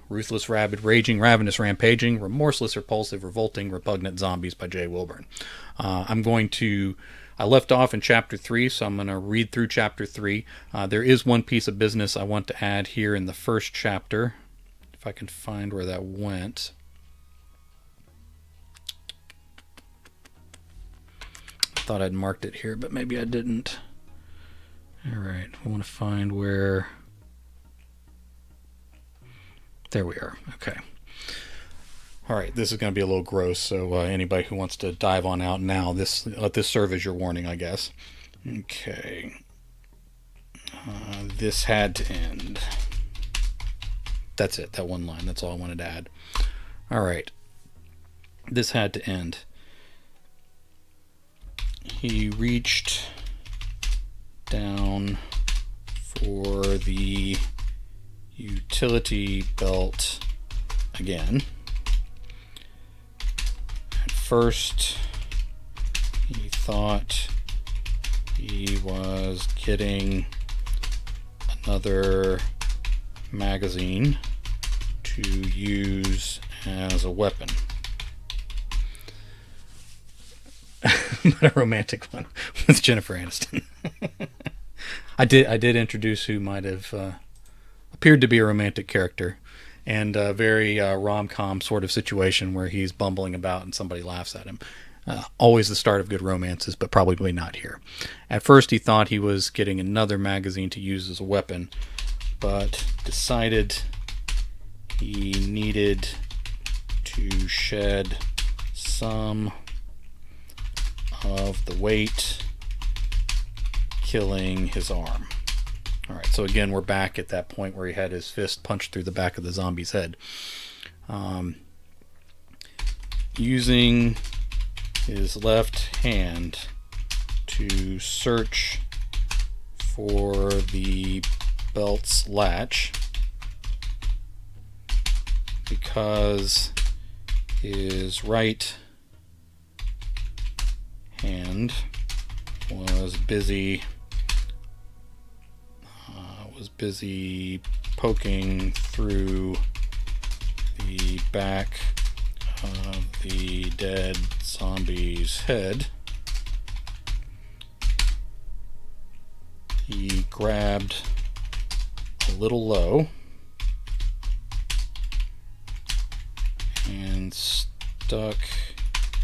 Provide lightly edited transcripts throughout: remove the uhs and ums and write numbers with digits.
Ruthless, Rabid, Raging, Ravenous, Rampaging, Remorseless, Repulsive, Revolting, Repugnant Zombies by Jay Wilburn. I left off in Chapter 3, so I'm going to read through Chapter 3. There is one piece of business I want to add here in the first chapter, if I can find where that went. I thought I'd marked it here, but maybe I didn't. Alright, I want to find where... There we are. Okay. Alright, this is going to be a little gross, so anybody who wants to dive on out now, let this serve as your warning, I guess. Okay. This had to end. That's it, that one line. That's all I wanted to add. Alright. This had to end. He reached down for the utility belt again. At first, he thought he was getting another magazine to use as a weapon. But a romantic one with Jennifer Aniston. I did introduce who might have appeared to be a romantic character, and a very rom-com sort of situation where he's bumbling about and somebody laughs at him. Always the start of good romances, but probably not here. At first he thought he was getting another magazine to use as a weapon, but decided he needed to shed some of the weight, killing his arm. Alright, so again, we're back at that point where he had his fist punched through the back of the zombie's head. Using his left hand to search for the belt's latch, because his right hand was busy poking through the back of the dead zombie's head. He grabbed a little low and stuck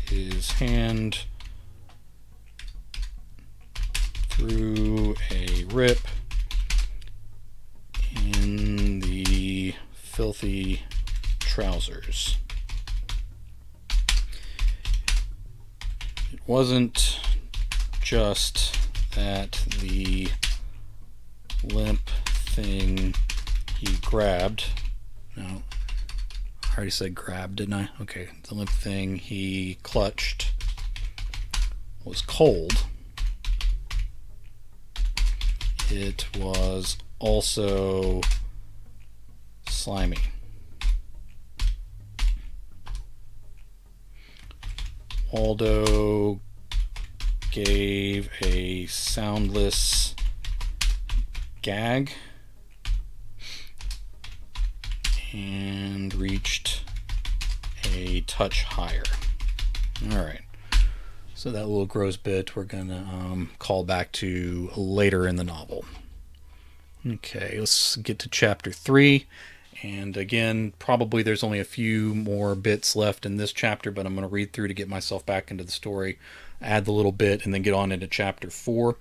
his hand through a rip in the filthy trousers. It wasn't just that the limp thing he grabbed. No, I already said grabbed, didn't I? Okay, the limp thing he clutched was cold. It was also slimy. Waldo gave a soundless gag and reached a touch higher. Alright. So that little gross bit we're going to call back to later in the novel. Okay, let's get to Chapter 3. And again, probably there's only a few more bits left in this chapter, but I'm going to read through to get myself back into the story, add the little bit, and then get on into Chapter 4.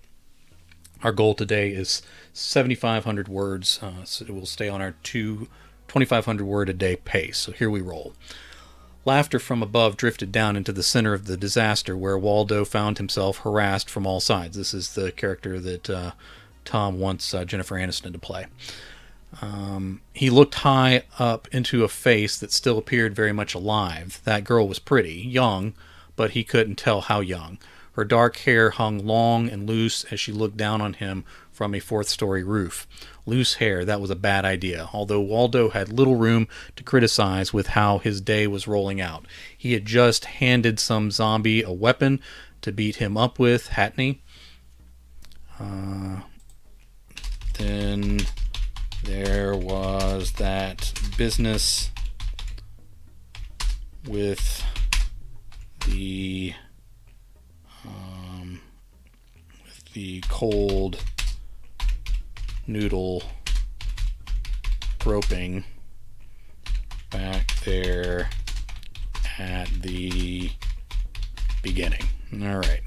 Our goal today is 7,500 words, so we'll stay on our 2,500 word a day pace. So here we roll. Laughter from above drifted down into the center of the disaster, where Waldo found himself harassed from all sides. This is the character that Tom wants Jennifer Aniston to play. He looked high up into a face that still appeared very much alive. That girl was pretty, young, but he couldn't tell how young. Her dark hair hung long and loose as she looked down on him from a fourth-story roof. Loose hair, that was a bad idea, although Waldo had little room to criticize with how his day was rolling out. He had just handed some zombie a weapon to beat him up with, hadn't he? Then there was was that business with the cold noodle groping back there at the beginning. All right.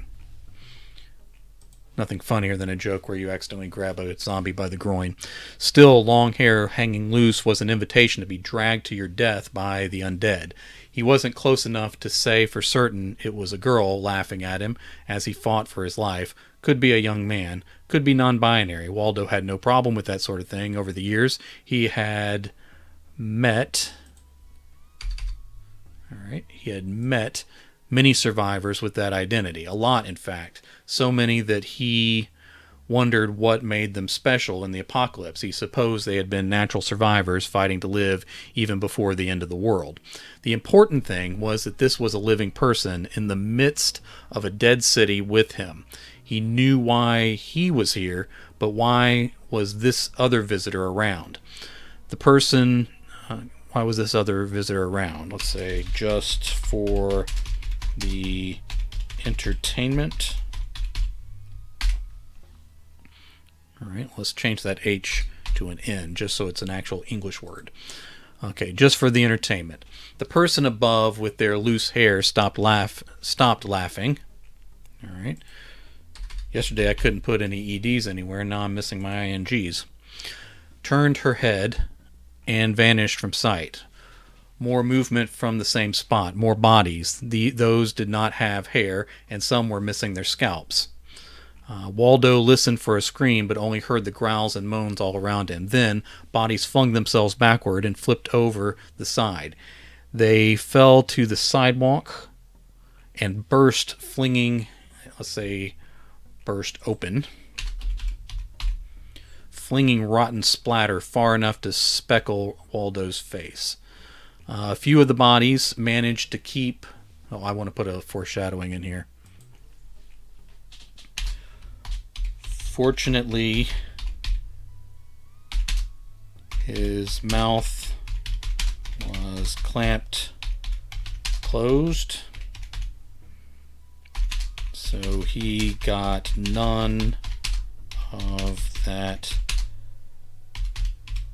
Nothing funnier than a joke where you accidentally grab a zombie by the groin. Still, long hair hanging loose was an invitation to be dragged to your death by the undead. He wasn't close enough to say for certain it was a girl laughing at him as he fought for his life. Could be a young man. Could be non-binary. Waldo had no problem with that sort of thing. Over the years, he had met many survivors with that identity. A lot, in fact. So many that he wondered what made them special in the apocalypse. He supposed they had been natural survivors fighting to live even before the end of the world. The important thing was that this was a living person in the midst of a dead city with him. He knew why he was here, but why was this other visitor around? Why was this other visitor around? Let's say just for the entertainment. All right, let's change that H to an N just so it's an actual English word. Okay, just for the entertainment. The person above with their loose hair stopped laughing. All right. Yesterday I couldn't put any EDs anywhere. Now I'm missing my INGs. Turned her head and vanished from sight. More movement from the same spot. More bodies. Those did not have hair, and some were missing their scalps. Waldo listened for a scream, but only heard the growls and moans all around him. Then, bodies flung themselves backward and flipped over the side. They fell to the sidewalk and burst open, flinging rotten splatter far enough to speckle Waldo's face. A few of the bodies managed to keep... Oh, I want to put a foreshadowing in here. Fortunately, his mouth was clamped closed, so he got none of that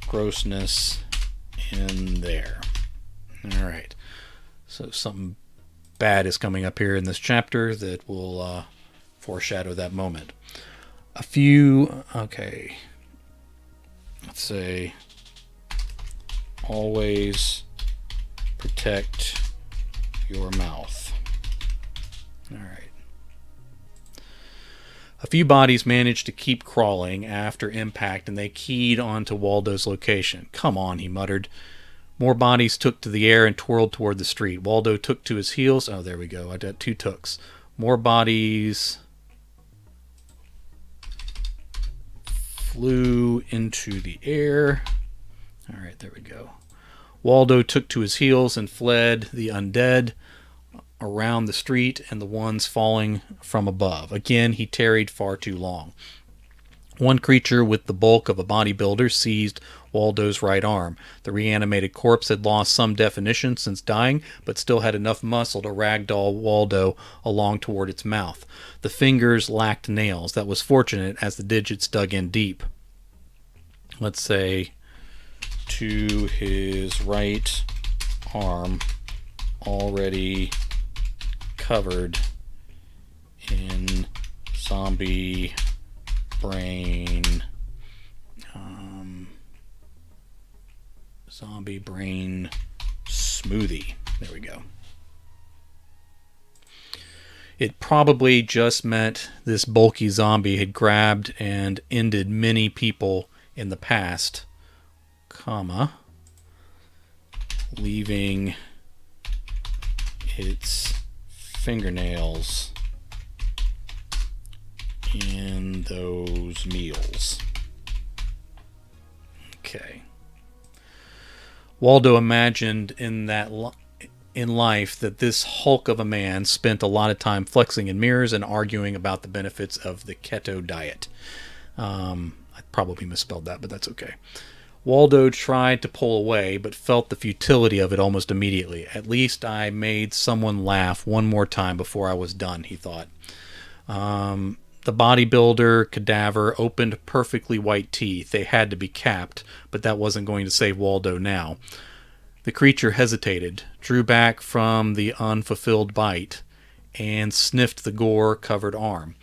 grossness in there. All right, so something bad is coming up here in this chapter that will foreshadow that moment. Okay, let's say always protect your mouth. All right. A few bodies managed to keep crawling after impact, and they keyed onto Waldo's location. Come on, he muttered. More bodies took to the air and twirled toward the street. Waldo took to his heels. Oh, there we go. I got two tooks. More bodies flew into the air. All right, there we go. Waldo took to his heels and fled the undead around the street and the ones falling from above. Again, he tarried far too long. One creature with the bulk of a bodybuilder seized Waldo's right arm. The reanimated corpse had lost some definition since dying, but still had enough muscle to ragdoll Waldo along toward its mouth. The fingers lacked nails. That was fortunate, as the digits dug in deep. Let's say to his right arm, already covered in zombie brain smoothie. There we go. It probably just meant this bulky zombie had grabbed and ended many people in the past, leaving its fingernails in those meals. Okay. Waldo imagined in life that this hulk of a man spent a lot of time flexing in mirrors and arguing about the benefits of the keto diet. I probably misspelled that, but that's okay. Waldo tried to pull away, but felt the futility of it almost immediately. At least I made someone laugh one more time before I was done, he thought. The bodybuilder cadaver opened perfectly white teeth. They had to be capped, but that wasn't going to save Waldo now. The creature hesitated, drew back from the unfulfilled bite, and sniffed the gore-covered arm.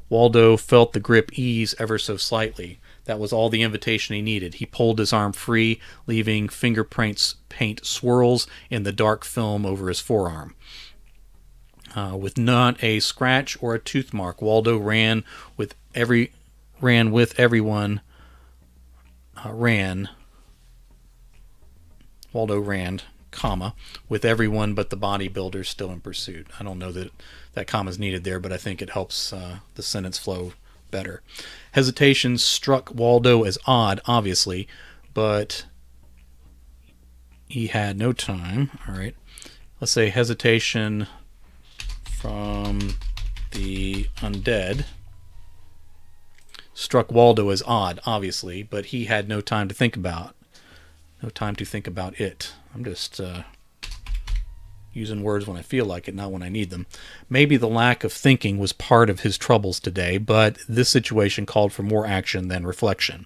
Waldo felt the grip ease ever so slightly. That was all the invitation he needed. He pulled his arm free, leaving fingerprints paint swirls in the dark film over his forearm. With not a scratch or a tooth mark, Waldo ran with everyone. Waldo ran, with everyone but the bodybuilders still in pursuit. I don't know that that comma's needed there, but I think it helps the sentence flow better. Hesitation struck Waldo as odd, obviously, but he had no time. All right, let's say hesitation from the undead struck Waldo as odd, obviously, but he had no time to think about. No time to think about it. I'm just using words when I feel like it, not when I need them. Maybe the lack of thinking was part of his troubles today, but this situation called for more action than reflection.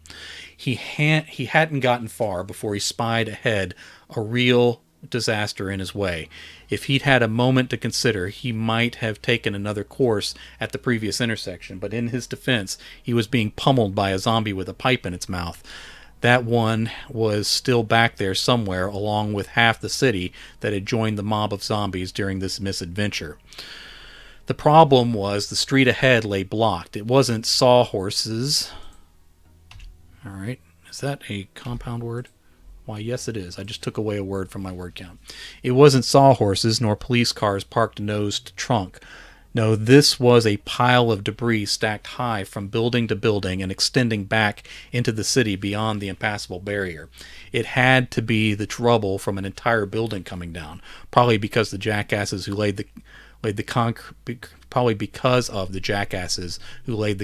He hadn't gotten far before he spied ahead a real disaster in his way. If he'd had a moment to consider, he might have taken another course at the previous intersection, but in his defense, he was being pummeled by a zombie with a pipe in its mouth. That one was still back there somewhere, along with half the city that had joined the mob of zombies during this misadventure. The problem was the street ahead lay blocked. It wasn't sawhorses. All right, is that a compound word? Why, yes it is. I just took away a word from my word count. It wasn't sawhorses nor police cars parked nose to trunk. No, this was a pile of debris stacked high from building to building and extending back into the city beyond the impassable barrier. It had to be the rubble from an entire building coming down, probably because the jackasses who laid the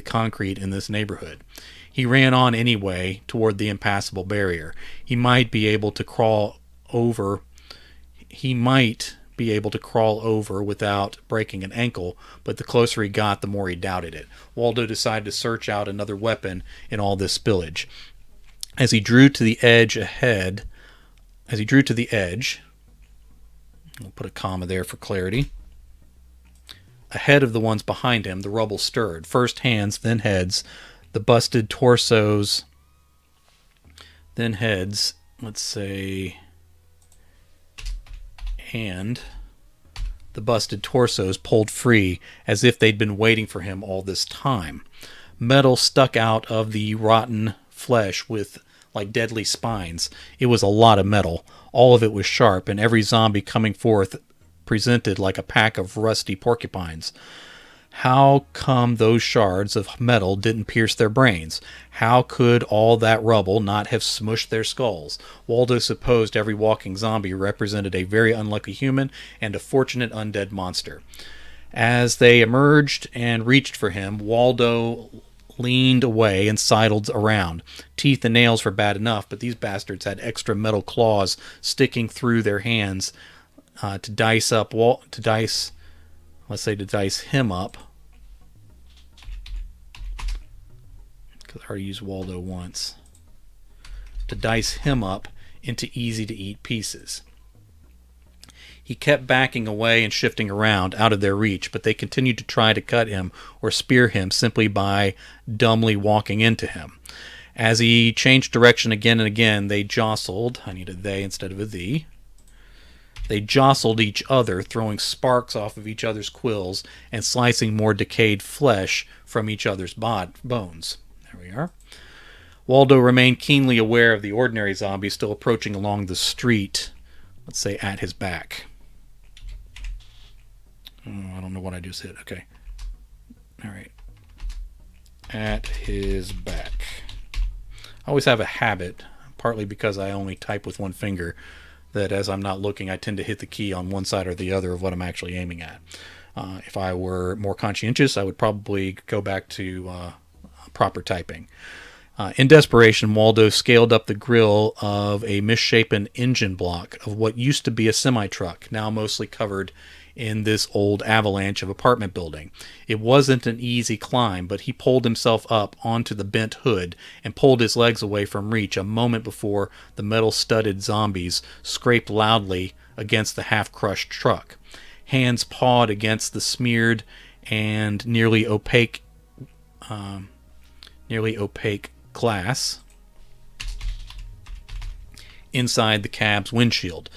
concrete in this neighborhood. He ran on anyway toward the impassable barrier. He might be able to crawl over without breaking an ankle, but the closer he got, the more he doubted it. Waldo decided to search out another weapon in all this spillage. As he drew to the edge, I'll put a comma there for clarity. Ahead of the ones behind him, the rubble stirred. First hands, then heads. The busted torsos, then heads, let's say, and the busted torsos pulled free as if they'd been waiting for him all this time. Metal stuck out of the rotten flesh with like deadly spines. It was a lot of metal. All of it was sharp, and every zombie coming forth presented like a pack of rusty porcupines. How come those shards of metal didn't pierce their brains? How could all that rubble not have smushed their skulls? Waldo supposed every walking zombie represented a very unlucky human and a fortunate undead monster. As they emerged and reached for him, Waldo leaned away and sidled around. Teeth and nails were bad enough, but these bastards had extra metal claws sticking through their hands to dice him up. Because I already used Waldo once. To dice him up into easy-to-eat pieces. He kept backing away and shifting around, out of their reach, but they continued to try to cut him or spear him simply by dumbly walking into him. As he changed direction again and again, they jostled. I need a they instead of a thee. They jostled each other, throwing sparks off of each other's quills and slicing more decayed flesh from each other's bones. There we are. Waldo remained keenly aware of the ordinary zombie still approaching along the street, let's say at his back. Oh, I don't know what I just hit. Okay. All right. At his back. I always have a habit, partly because I only type with one finger, that as I'm not looking, I tend to hit the key on one side or the other of what I'm actually aiming at. If I were more conscientious, I would probably go back to proper typing. In desperation, Waldo scaled up the grill of a misshapen engine block of what used to be a semi-truck, now mostly covered in this old avalanche of apartment building. It wasn't an easy climb, but he pulled himself up onto the bent hood and pulled his legs away from reach a moment before the metal-studded zombies scraped loudly against the half-crushed truck. Hands pawed against the smeared and nearly opaque glass inside the cab's windshield.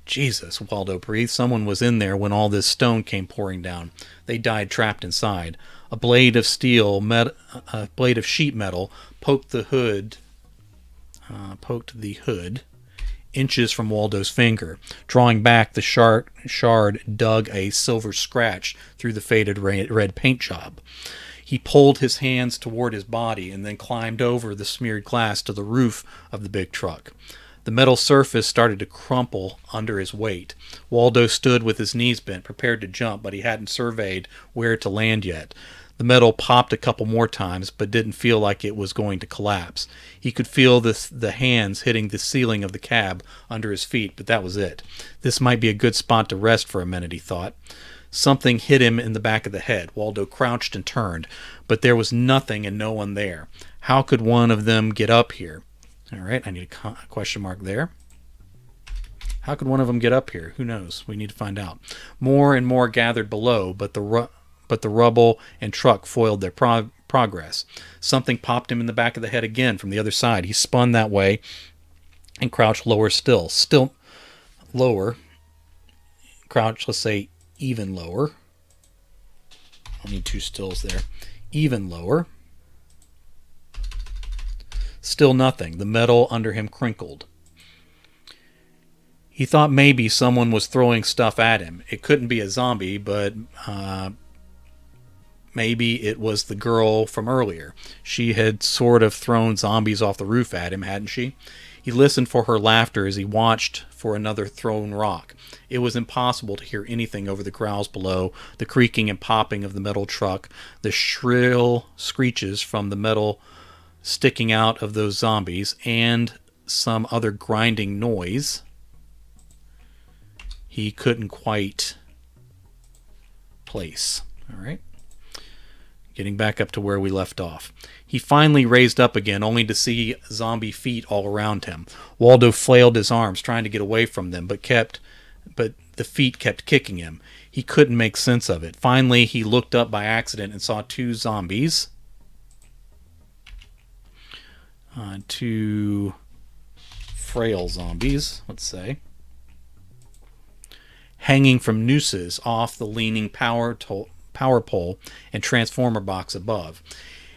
Jesus, Waldo breathed. Someone was in there when all this stone came pouring down. They died trapped inside. A blade of sheet metal poked the hood inches from Waldo's finger. Drawing back, the shard dug a silver scratch through the faded red paint job. He pulled his hands toward his body and then climbed over the smeared glass to the roof of the big truck. The metal surface started to crumple under his weight. Waldo stood with his knees bent, prepared to jump, but he hadn't surveyed where to land yet. The metal popped a couple more times, but didn't feel like it was going to collapse. He could feel the hands hitting the ceiling of the cab under his feet, but that was it. This might be a good spot to rest for a minute, he thought. Something hit him in the back of the head. Waldo crouched and turned, but there was nothing and no one there. How could one of them get up here? All right, I need a question mark there. How could one of them get up here? Who knows? We need to find out. More and more gathered below, but the rubble and truck foiled their progress. Something popped him in the back of the head again from the other side. He spun that way and crouched lower still. Still lower. Crouch, let's say even lower. I'll need two stills there. Even lower. Still nothing. The metal under him crinkled. He thought maybe someone was throwing stuff at him. It couldn't be a zombie, but maybe it was the girl from earlier. She had sort of thrown zombies off the roof at him, hadn't she? He listened for her laughter as he watched for another thrown rock. It was impossible to hear anything over the growls below, the creaking and popping of the metal truck, the shrill screeches from the metal sticking out of those zombies, and some other grinding noise he couldn't quite place. All right. Getting back up to where we left off. He finally raised up again, only to see zombie feet all around him. Waldo flailed his arms, trying to get away from them, but the feet kept kicking him. He couldn't make sense of it. Finally, he looked up by accident and saw two zombies. Two frail zombies, let's say, hanging from nooses off the leaning power pole and transformer box above.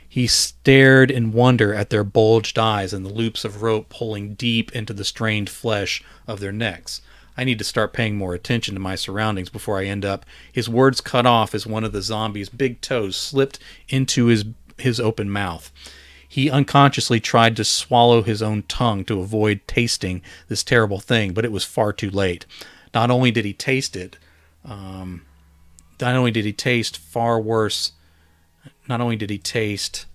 He stared in wonder at their bulged eyes and the loops of rope pulling deep into the strained flesh of their necks. I need to start paying more attention to my surroundings before I end up. His words cut off as one of the zombies' big toes slipped into his open mouth. He unconsciously tried to swallow his own tongue to avoid tasting this terrible thing, but it was far too late. Not only did he taste far worse, not only did he taste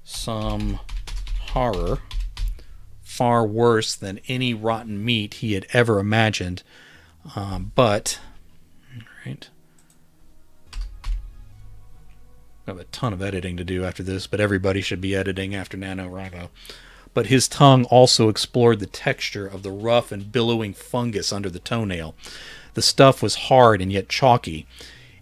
some horror, far worse than any rotten meat he had ever imagined, but, right. I have a ton of editing to do after this, but everybody should be editing after NaNoWriMo. But his tongue also explored the texture of the rough and billowing fungus under the toenail. The stuff was hard and yet chalky.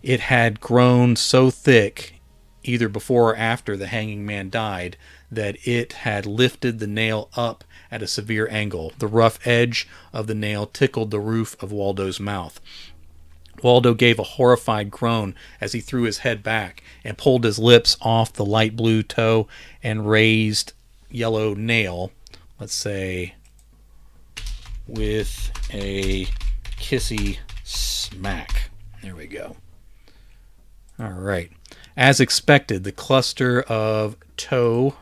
It had grown so thick, either before or after the hanging man died, that it had lifted the nail up at a severe angle. The rough edge of the nail tickled the roof of Waldo's mouth. Waldo gave a horrified groan as he threw his head back and pulled his lips off the light blue toe and raised yellow nail, let's say, with a kissy smack. There we go. All right. As expected, the cluster of toe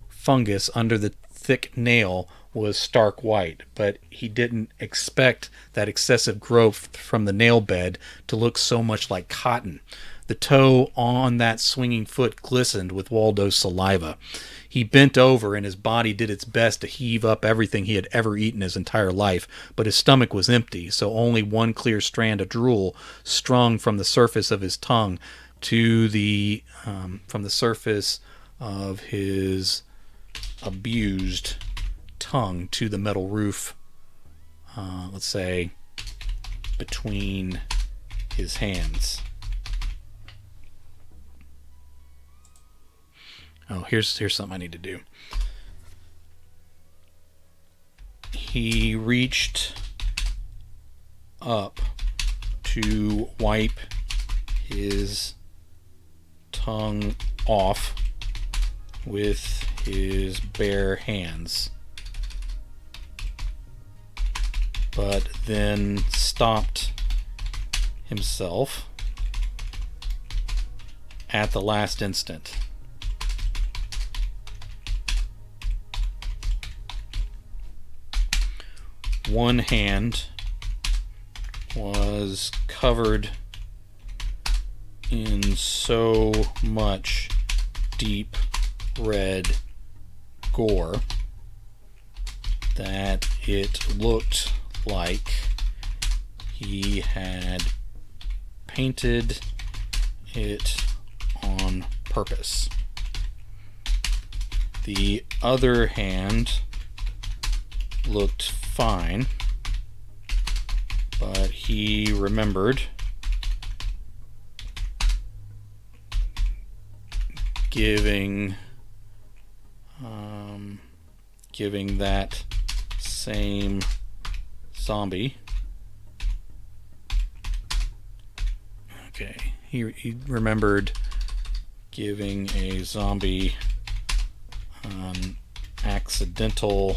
fungus under the thick nail was stark white, but he didn't expect that excessive growth from the nail bed to look so much like cotton. The toe on that swinging foot glistened with Waldo's saliva. He bent over, and his body did its best to heave up everything he had ever eaten his entire life, but his stomach was empty, so only one clear strand of drool strung from the surface of his tongue to the from the surface of his abused tongue to the metal roof, let's say between his hands. Oh, here's something I need to do. He reached up to wipe his tongue off with his bare hands, but then stopped himself at the last instant. One hand was covered in so much deep red gore that it looked like he had painted it on purpose. The other hand looked fine, but he remembered giving that same zombie, he remembered giving a zombie an accidental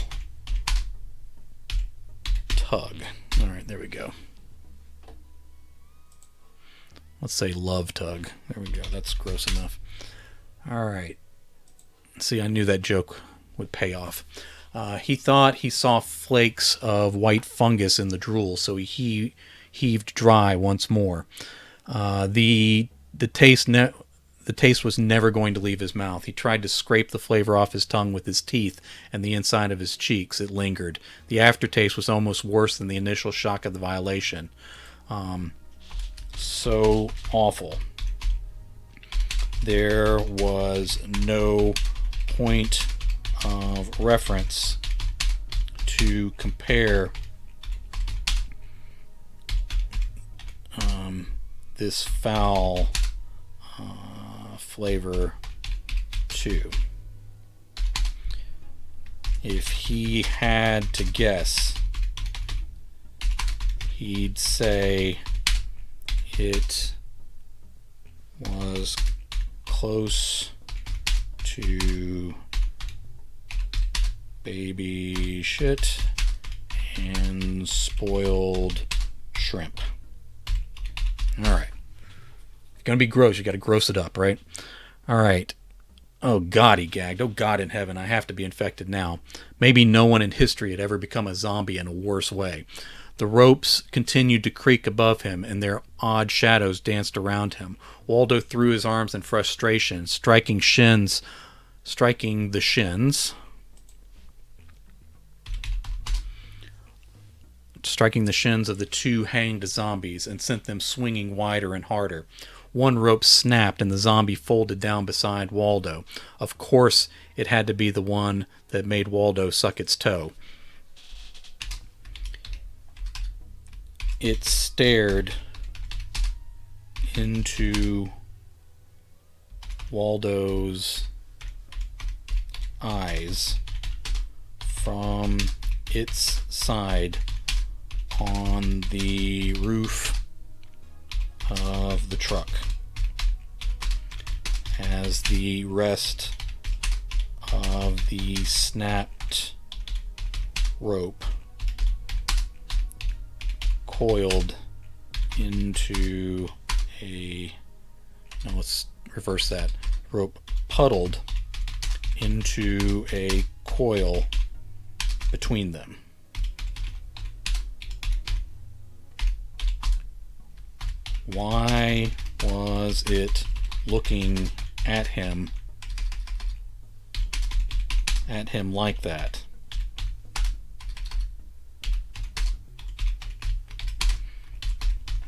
tug. All right, there we go. Let's say love tug. There we go. That's gross enough. All right. See, I knew that joke would pay off. He thought he saw flakes of white fungus in the drool, so he heaved dry once more. The taste was never going to leave his mouth. He tried to scrape the flavor off his tongue with his teeth and the inside of his cheeks. It lingered. The aftertaste was almost worse than the initial shock of the violation. So awful. There was no point of reference to compare this foul flavor to. If he had to guess, he'd say it was close to baby shit and spoiled shrimp. All right. If you're going to be gross, you got to gross it up, right? All right. Oh, God, he gagged. Oh, God in heaven, I have to be infected now. Maybe no one in history had ever become a zombie in a worse way. The ropes continued to creak above him, and their odd shadows danced around him. Waldo threw his arms in frustration, striking the shins of the two hanged zombies and sent them swinging wider and harder. One rope snapped and the zombie folded down beside Waldo. Of course, it had to be the one that made Waldo suck its toe. It stared into Waldo's eyes from its side on the roof of the truck as the rest of the snapped rope coiled into a... Now let's reverse that. Rope puddled into a coil between them. Why was it looking at him like that?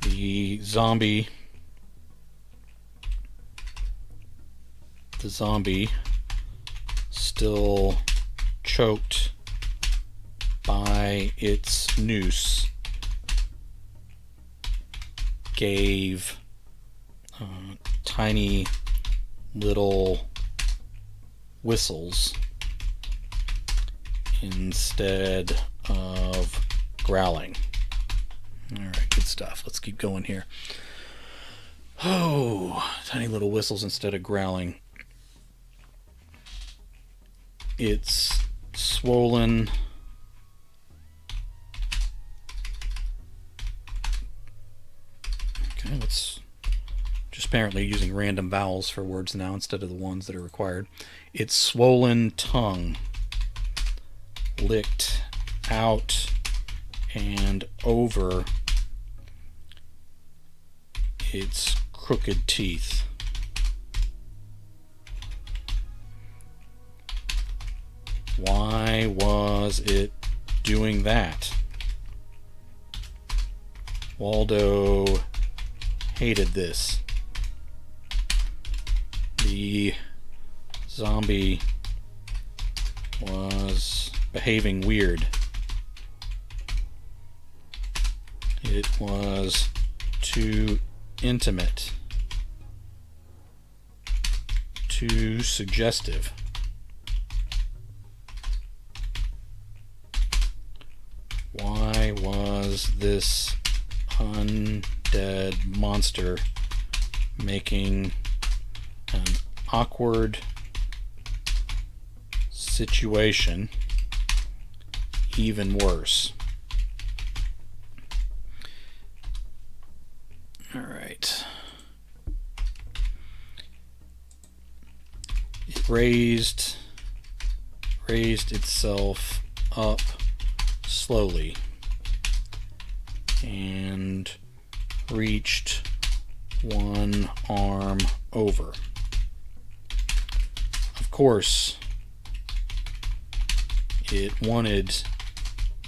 The zombie still choked by its noose gave tiny little whistles instead of growling. Alright, good stuff. Let's keep going here. Oh, tiny little whistles instead of growling. It's swollen. Okay, let's just apparently using random vowels for words now instead of the ones that are required. Its swollen tongue licked out and over its crooked teeth. Why was it doing that? Waldo hated this. The zombie was behaving weird. It was too intimate, too suggestive. Why was this undead monster making an awkward situation even worse? All right. It raised itself up slowly and reached one arm over. Of course, it wanted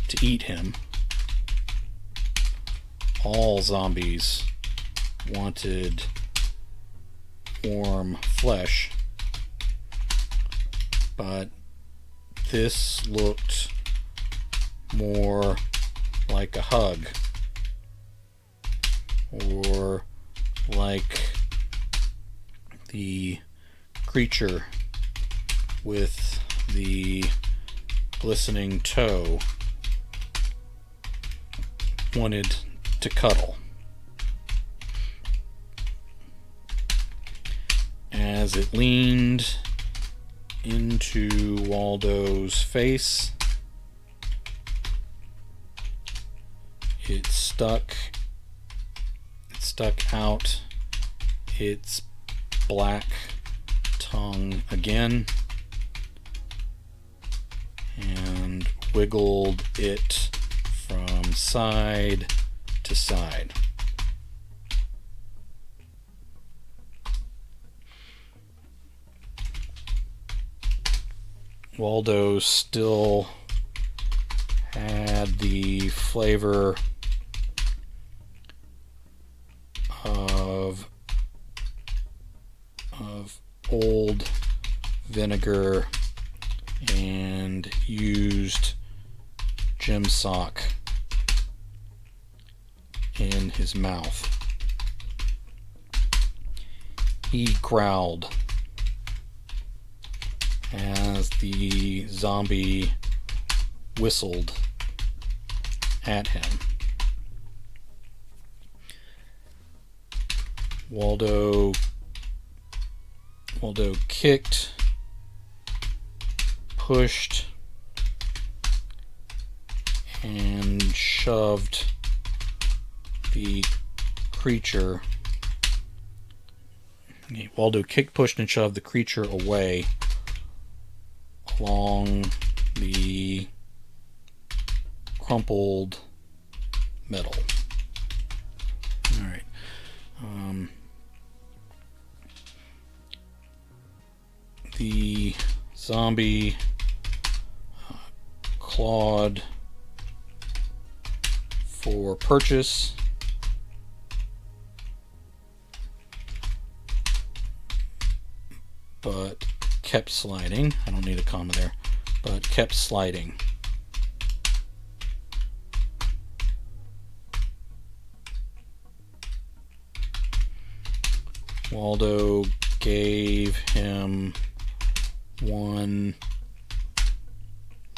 to eat him. All zombies wanted warm flesh, but this looked more like a hug, or like the creature with the glistening toe wanted to cuddle. As it leaned into Waldo's face, it stuck out its black tongue again and wiggled it from side to side. Waldo still had the flavor of old vinegar and used gym sock in his mouth. He growled as the zombie whistled at him. Waldo kicked, pushed, and shoved the creature. Waldo kicked, pushed, and shoved the creature away along the crumpled metal. All right. the zombie clawed for purchase, but kept sliding. I don't need a comma there, but kept sliding. Waldo gave him one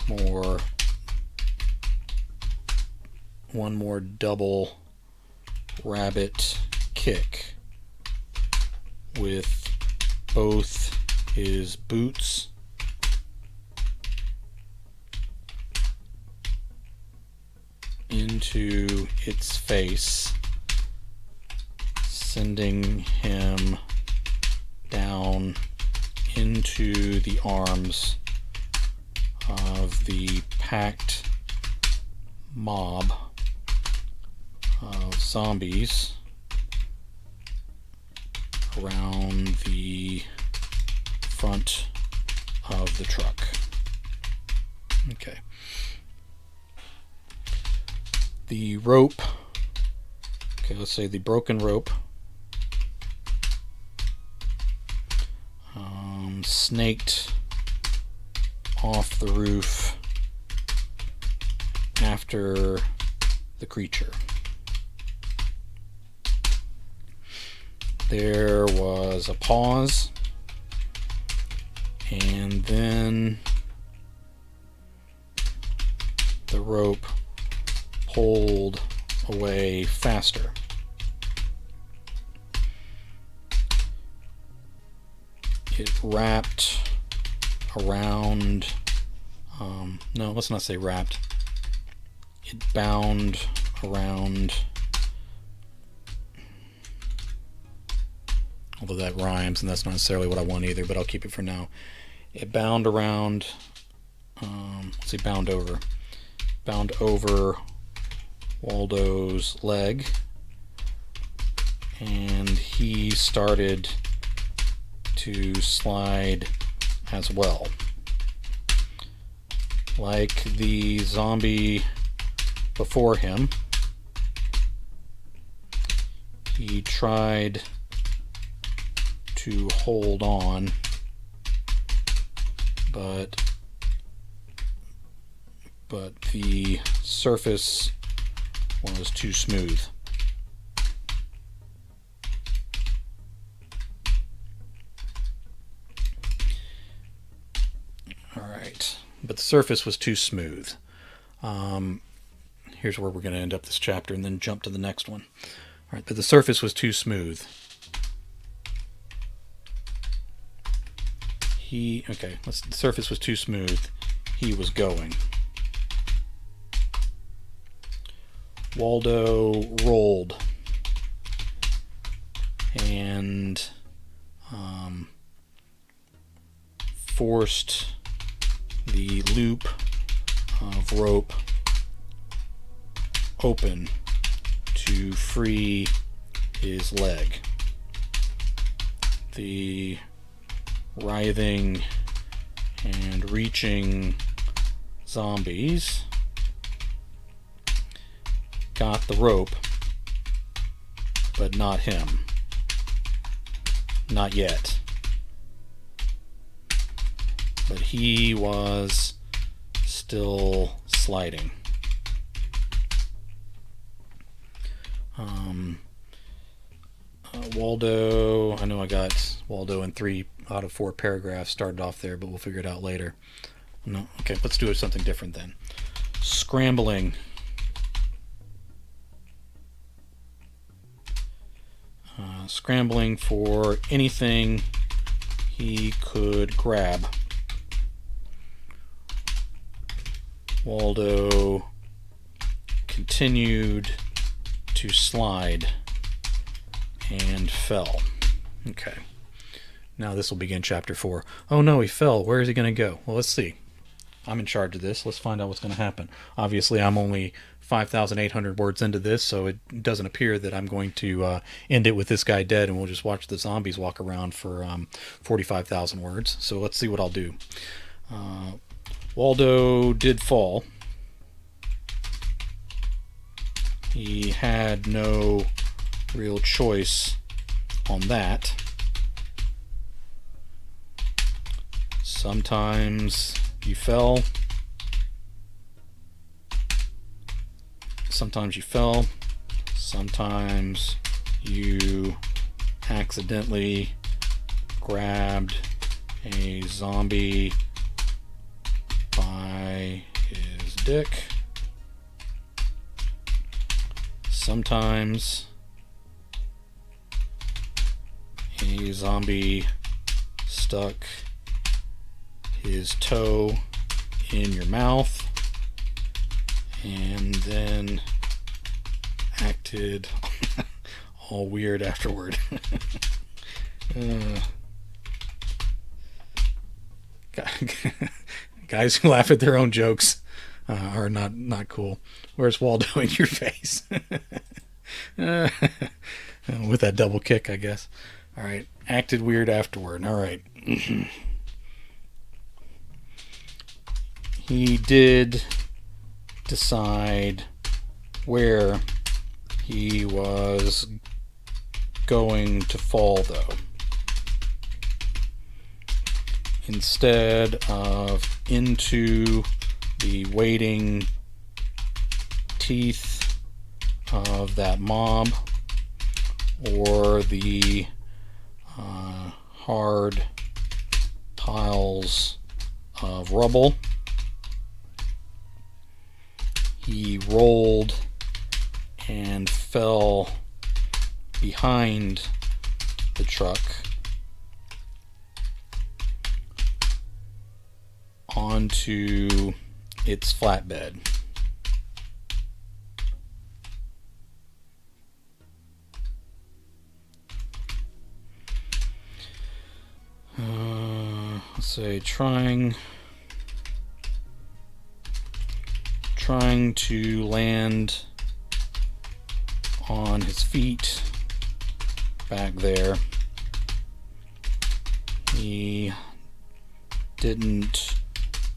more double rabbit kick with both his boots into its face, sending him down into the arms of the packed mob of zombies around the front of the truck. Okay. The rope, okay, let's say the broken rope, snaked off the roof after the creature. There was a pause, and then the rope pulled away faster. It wrapped around, no, let's not say wrapped. It bound around, although that rhymes and that's not necessarily what I want either, but I'll keep it for now. It bound around, let's see, bound over Waldo's leg, and he started to slide as well. Like the zombie before him, he tried to hold on, but the surface was too smooth. Alright, but the surface was too smooth. Here's where we're going to end up this chapter and then jump to the next one. Alright, but the surface was too smooth. The surface was too smooth. He was going. Waldo rolled and forced the loop of rope open to free his leg. The writhing and reaching zombies got the rope, but not him. Not yet. But he was still sliding. Waldo, I know I got Waldo in 3 out of 4 paragraphs started off there, but we'll figure it out later. No, okay, let's do something different then. Scrambling. Scrambling for anything he could grab. Waldo continued to slide and fell. Okay. Now this will begin chapter 4. Oh no, he fell. Where is he going to go? Well, let's see. I'm in charge of this. Let's find out what's going to happen. Obviously, I'm only 5,800 words into this, so it doesn't appear that I'm going to end it with this guy dead, and we'll just watch the zombies walk around for 45,000 words. So let's see what I'll do. Waldo did fall. He had no real choice on that. Sometimes you fell. Sometimes you fell. Sometimes you accidentally grabbed a zombie by his dick. Sometimes a zombie stuck his toe in your mouth and then acted all weird afterward. Guys who laugh at their own jokes are not cool. Where's Waldo in your face? With that double kick, I guess. All right, acted weird afterward. All right. He did decide where he was going to fall, though. Instead of into the waiting teeth of that mob or the hard piles of rubble, he rolled and fell behind the truck onto its flatbed. Let's say trying to land on his feet back there. He didn't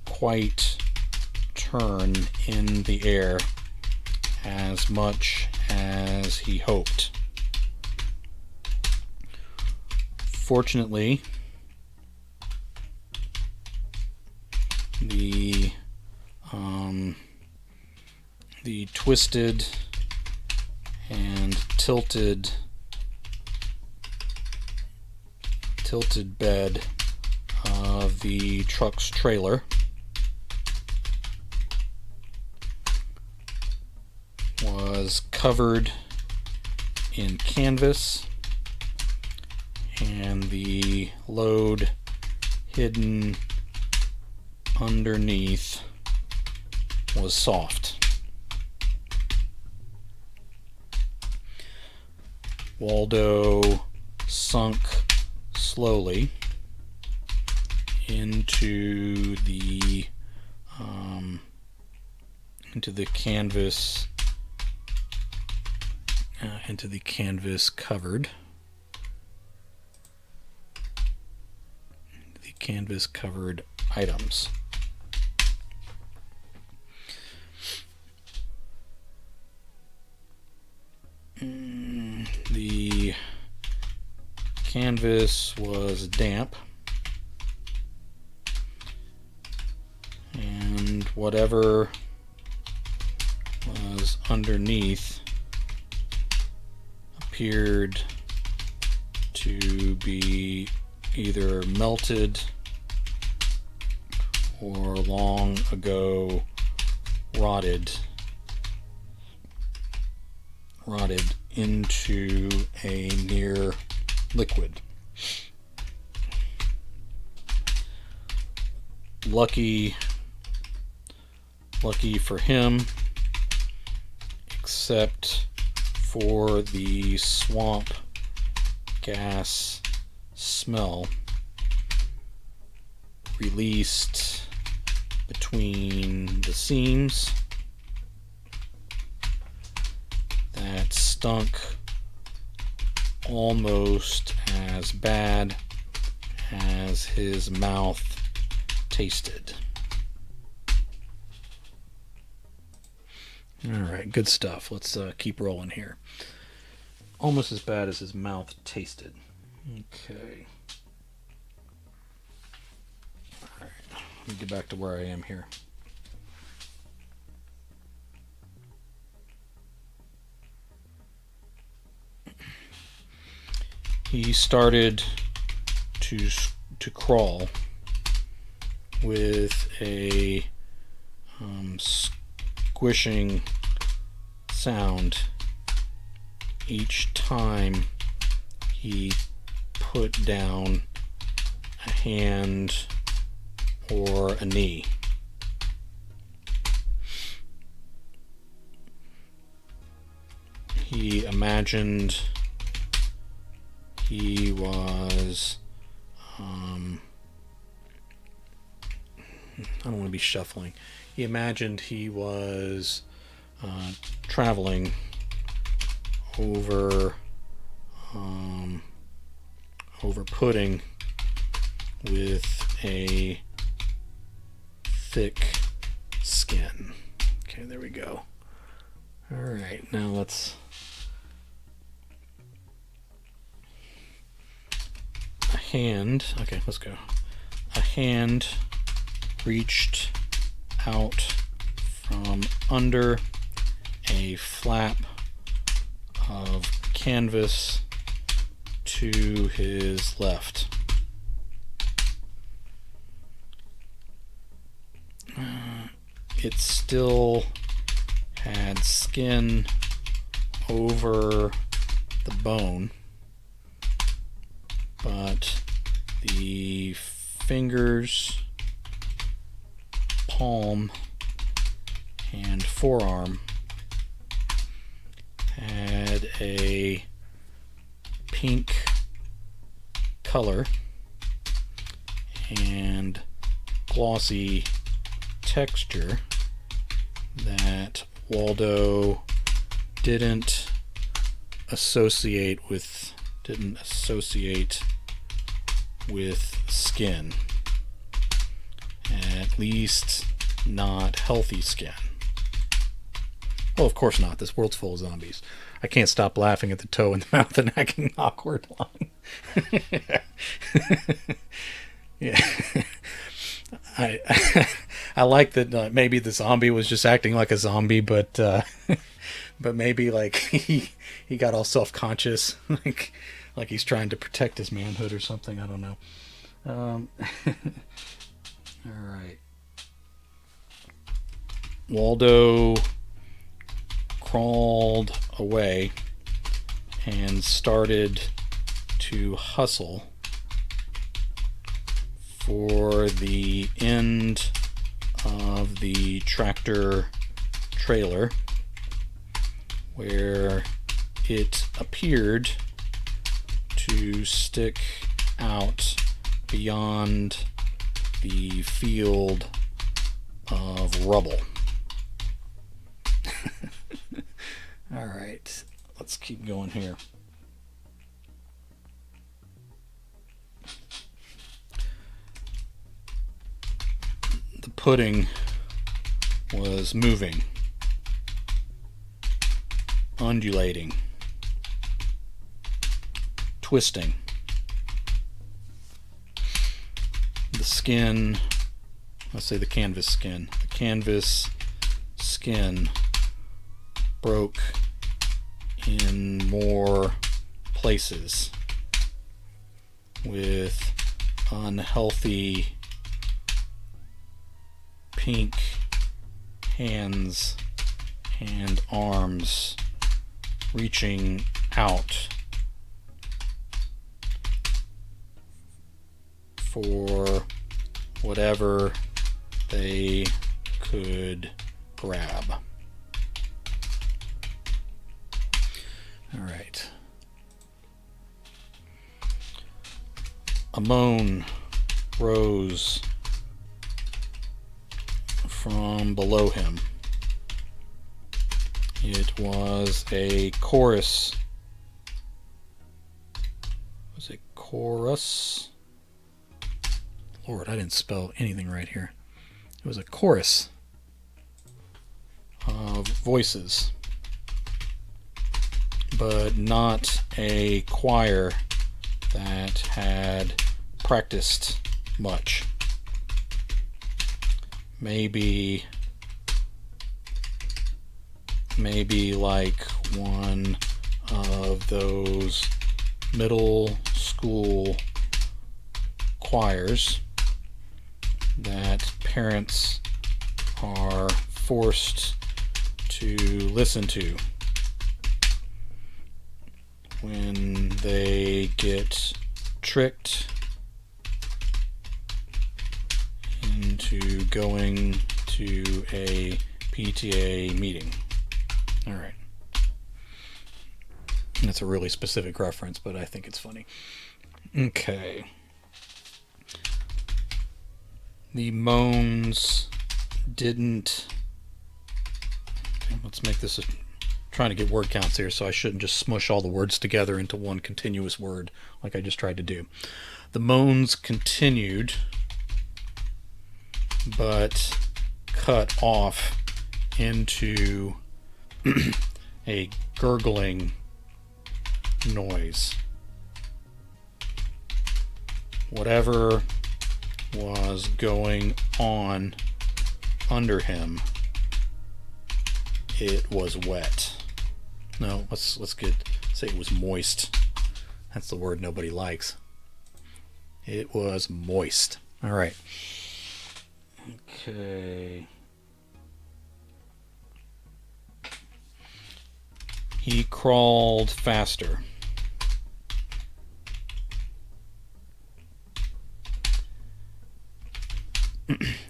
quite turn in the air as much as he hoped. Fortunately, the twisted and tilted bed of the truck's trailer was covered in canvas, and the load hidden underneath was soft. Waldo sunk slowly into the canvas covered items. The canvas was damp, and whatever was underneath appeared to be either melted or long ago rotted into a near liquid. Lucky for him, except for the swamp gas smell released between the seams stunk almost as bad as his mouth tasted. Alright, good stuff. Let's keep rolling here. Almost as bad as his mouth tasted. Okay. Alright, let me get back to where I am here. He started to crawl with a squishing sound each time he put down a hand or a knee. He imagined he was I don't want to be shuffling. He imagined he was traveling over pudding with a thick skin. Okay, there we go. All right, now let's okay, let's go. A hand reached out from under a flap of canvas to his left. It still had skin over the bone, but the fingers, palm, and forearm had a pink color and glossy texture that Waldo didn't associate with skin, at least not healthy skin. Well, of course not. This world's full of zombies. I can't stop laughing at the toe in the mouth and acting awkward line. Yeah. I like that maybe the zombie was just acting like a zombie, but maybe like he got all self-conscious, like he's trying to protect his manhood or something. I don't know. All right. Waldo crawled away and started to hustle for the end of the tractor trailer, where it appeared to stick out beyond the field of rubble. All right, let's keep going here. The pudding was moving, undulating, twisting. The skin, let's say the canvas skin broke in more places with unhealthy pink hands and arms reaching out for whatever they could grab. All right. A moan rose from below him, It was a chorus. Was it chorus? Lord, I didn't spell anything right here. It was a chorus of voices, but not a choir that had practiced much. Maybe like one of those middle school choirs that parents are forced to listen to when they get tricked into going to a PTA meeting. All right. That's a really specific reference, but I think it's funny. Okay. The moans didn't... Okay, let's make this trying to get word counts here, so I shouldn't just smush all the words together into one continuous word like I just tried to do. The moans continued, but cut off into a gurgling noise. Whatever was going on under him, it was wet. No, let's say it was moist. That's the word nobody likes. It was moist. All right. Okay. He crawled faster.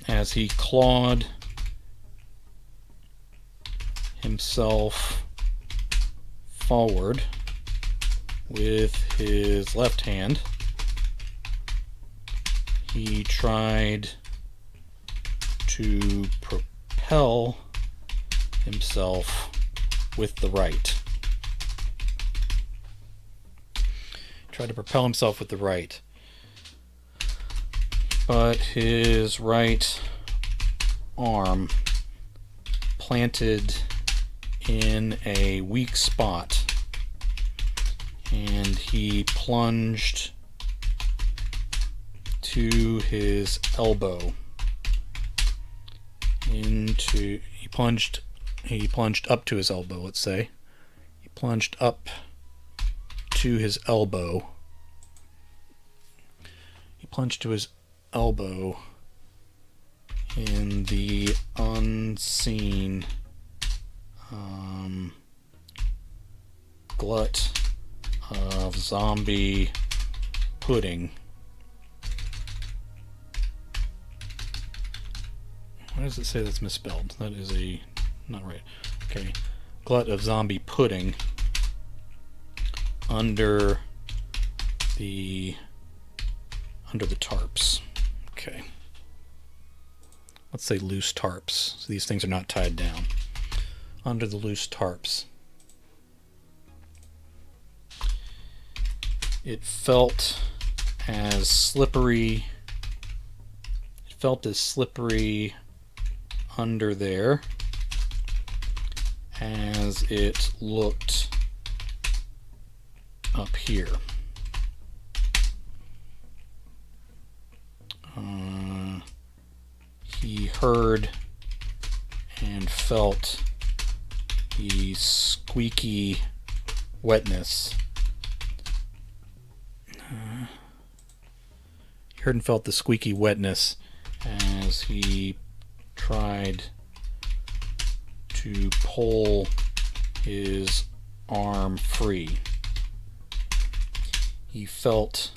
As he clawed himself forward with his left hand, he tried to propel himself with the right. But his right arm planted in a weak spot, and he plunged to his elbow he plunged up to his elbow, let's say. He plunged up to his elbow. He plunged to his elbow in the unseen glut of zombie pudding. Why does it say that's misspelled? That is not right. Okay. Glut of zombie pudding under the tarps. Okay. Let's say loose tarps. So these things are not tied down. Under the loose tarps. It felt as slippery. Under there as it looked up here. He heard and felt the squeaky wetness. He heard and felt the squeaky wetness as he tried to pull his arm free. He felt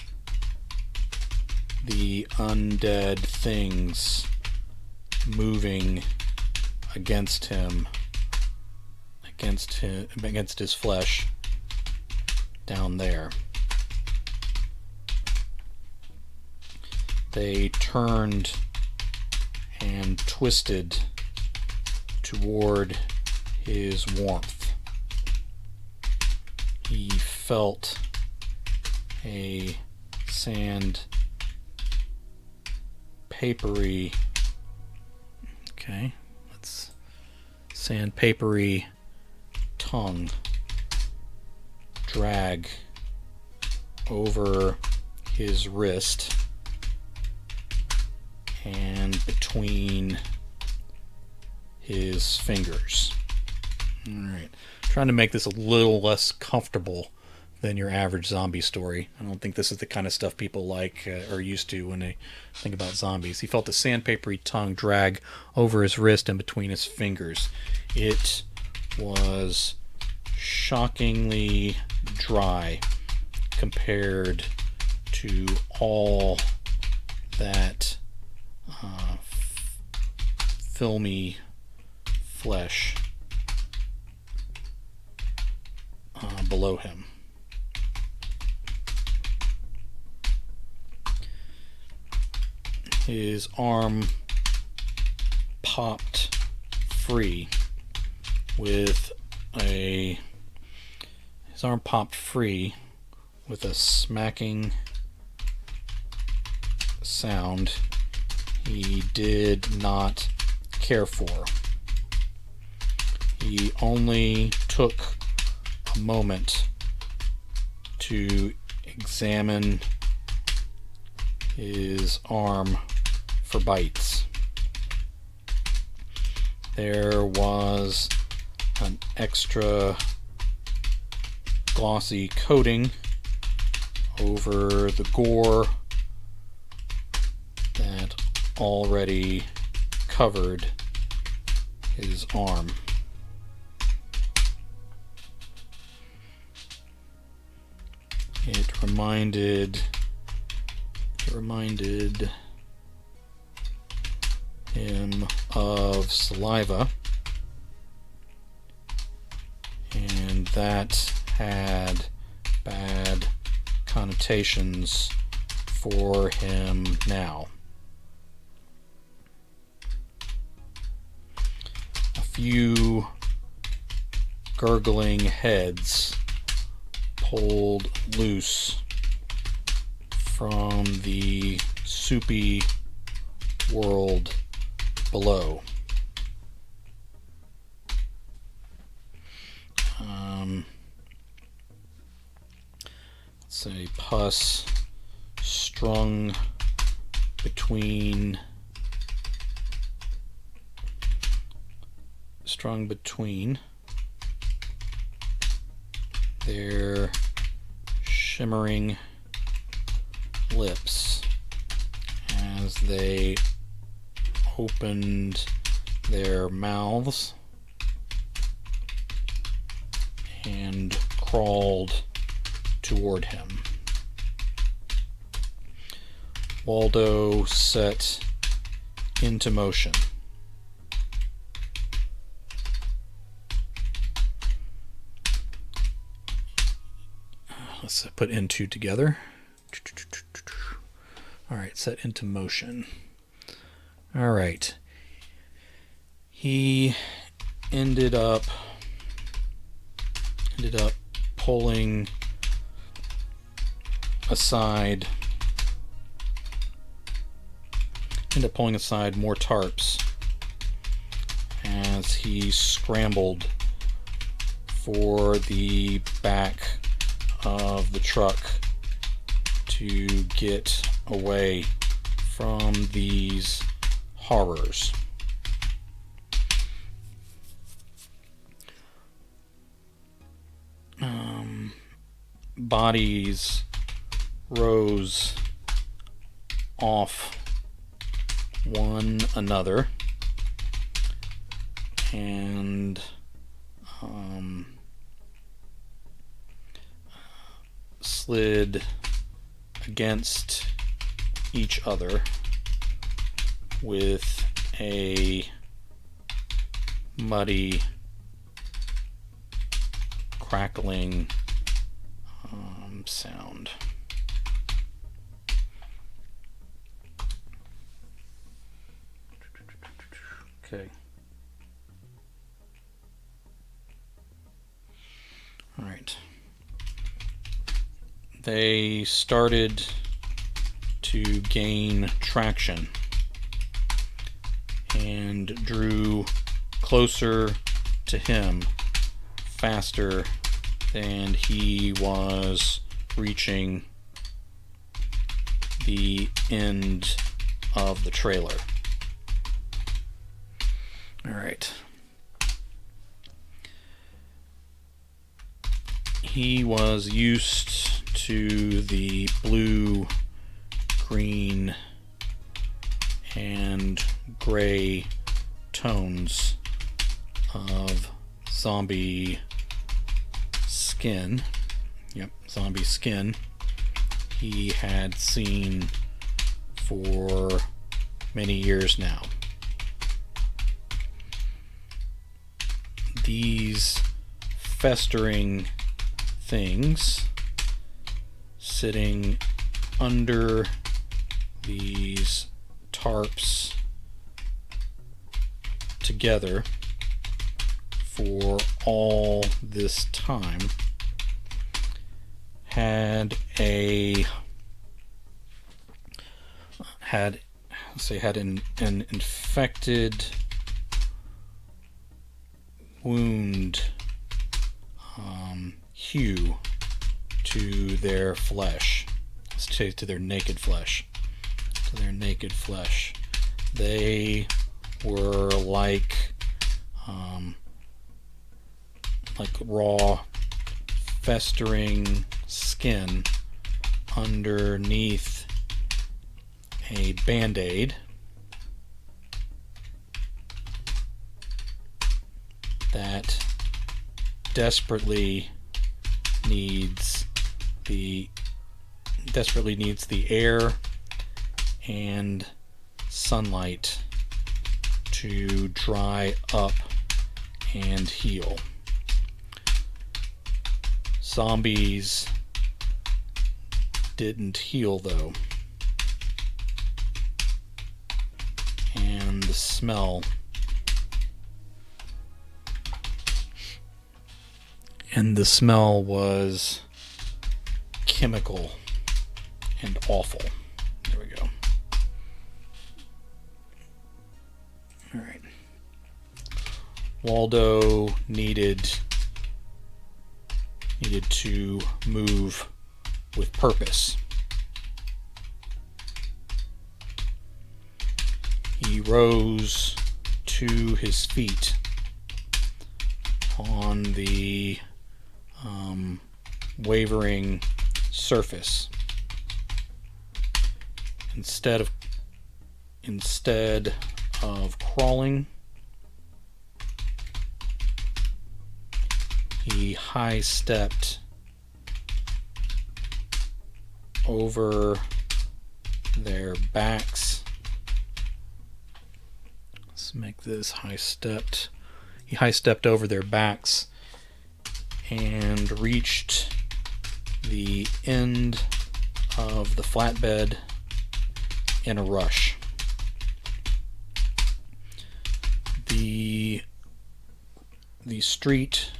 the undead things moving against him, against his flesh down there. They turned and twisted toward his warmth. He felt a sandpapery, sandpapery tongue drag over his wrist and between his fingers. Alright, trying to make this a little less comfortable than your average zombie story. I don't think this is the kind of stuff people like or used to when they think about zombies. He felt a sandpapery tongue drag over his wrist and between his fingers. It was shockingly dry compared to all that filmy flesh below him. His arm popped free with a smacking sound he did not care for. He only took a moment to examine his arm for bites. There was an extra glossy coating over the gore that already covered his arm. It reminded him of saliva, and that had bad connotations for him now. A few gurgling heads pulled loose from the soupy world below. Let's say pus strung between their shimmering lips as they opened their mouths and crawled toward him. Waldo set into motion. Let's put into together. Alright, set into motion. Alright. He ended up pulling aside more tarps as he scrambled for the back of the truck to get away from these horrors. Bodies rose off one another and slid against each other with a muddy, crackling sound. Okay. All right. They started to gain traction and drew closer to him faster than he was reaching the end of the trailer. All right. He was used to the blue, green, and gray tones of zombie skin. Yep, zombie skin. He had seen for many years now. These festering things sitting under these tarps together for all this time had an infected wound hue to their flesh, to their naked flesh. They were like raw, festering skin underneath a Band-Aid that desperately needs the air and sunlight to dry up and heal. Zombies didn't heal though, and the smell was chemical and awful. There we go. All right. Waldo needed to move with purpose. He rose to his feet on the wavering surface. Instead of crawling, he high-stepped over their backs. Let's make this high-stepped. He high-stepped over their backs and reached the end of the flatbed in a rush. The street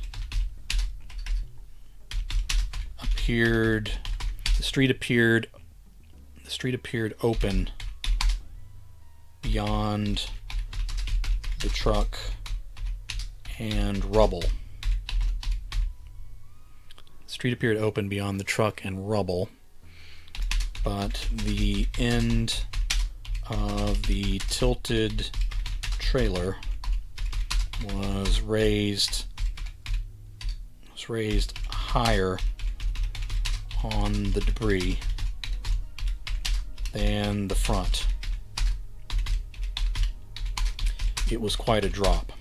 appeared open beyond the truck and rubble. The street appeared open beyond the truck and rubble, but the end of the tilted trailer was raised higher on the debris than the front. It was quite a drop.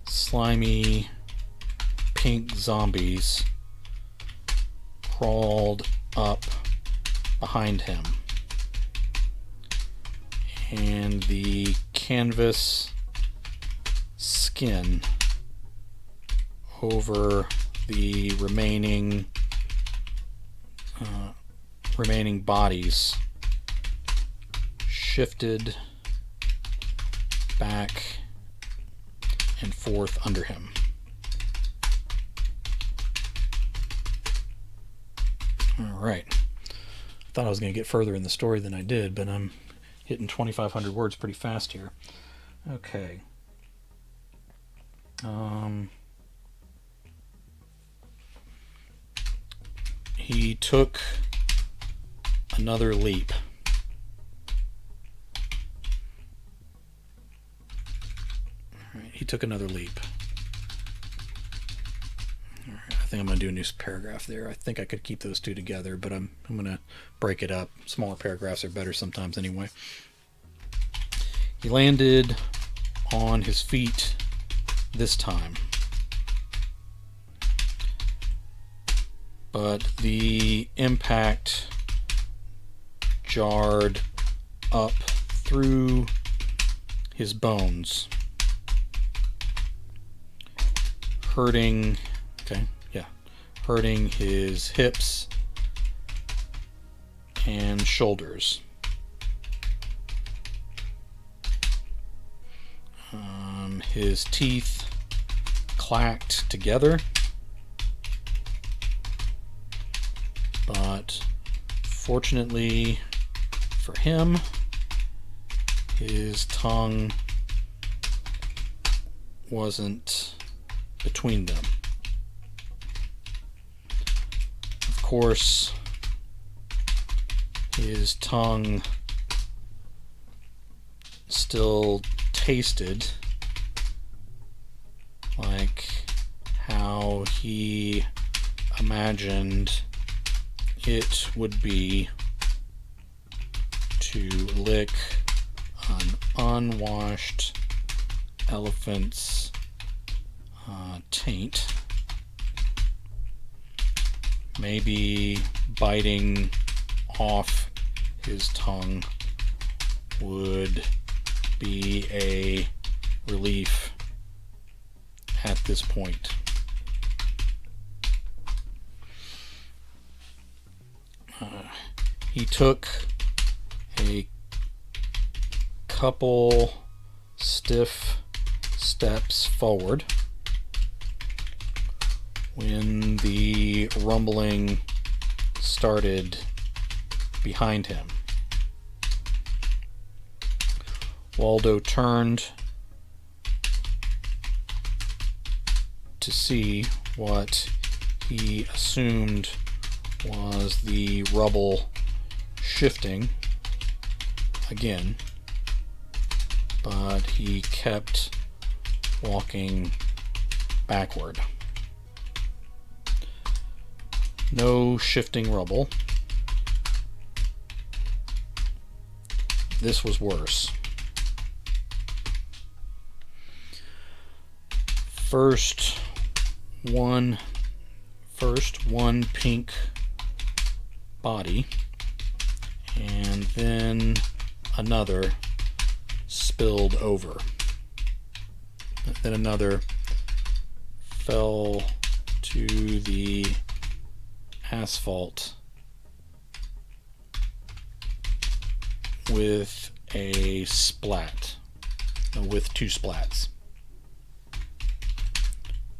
Slimy pink zombies crawled up behind him, and the canvas skin over the remaining bodies shifted back and forth under him. Alright. Thought I was going to get further in the story than I did, but I'm hitting 2,500 words pretty fast here. Okay. He took another leap. Alright, he took another leap. Alright, I think I'm going to do a new paragraph there. I think I could keep those two together, but I'm going to break it up. Smaller paragraphs are better sometimes anyway. He landed on his feet this time, but the impact jarred up through his bones, hurting his hips and shoulders. His teeth clacked together, but fortunately for him, his tongue wasn't between them. Of course, his tongue still tasted like how he imagined it would be to lick an unwashed elephant's taint. Maybe biting off his tongue would be a relief at this point. He took a couple stiff steps forward when the rumbling started behind him. Waldo turned to see what he assumed was the rubble shifting again, but he kept walking backward. No shifting rubble. This was worse. First one pink body, and then another spilled over. Then another fell to the asphalt with a splat, with two splats.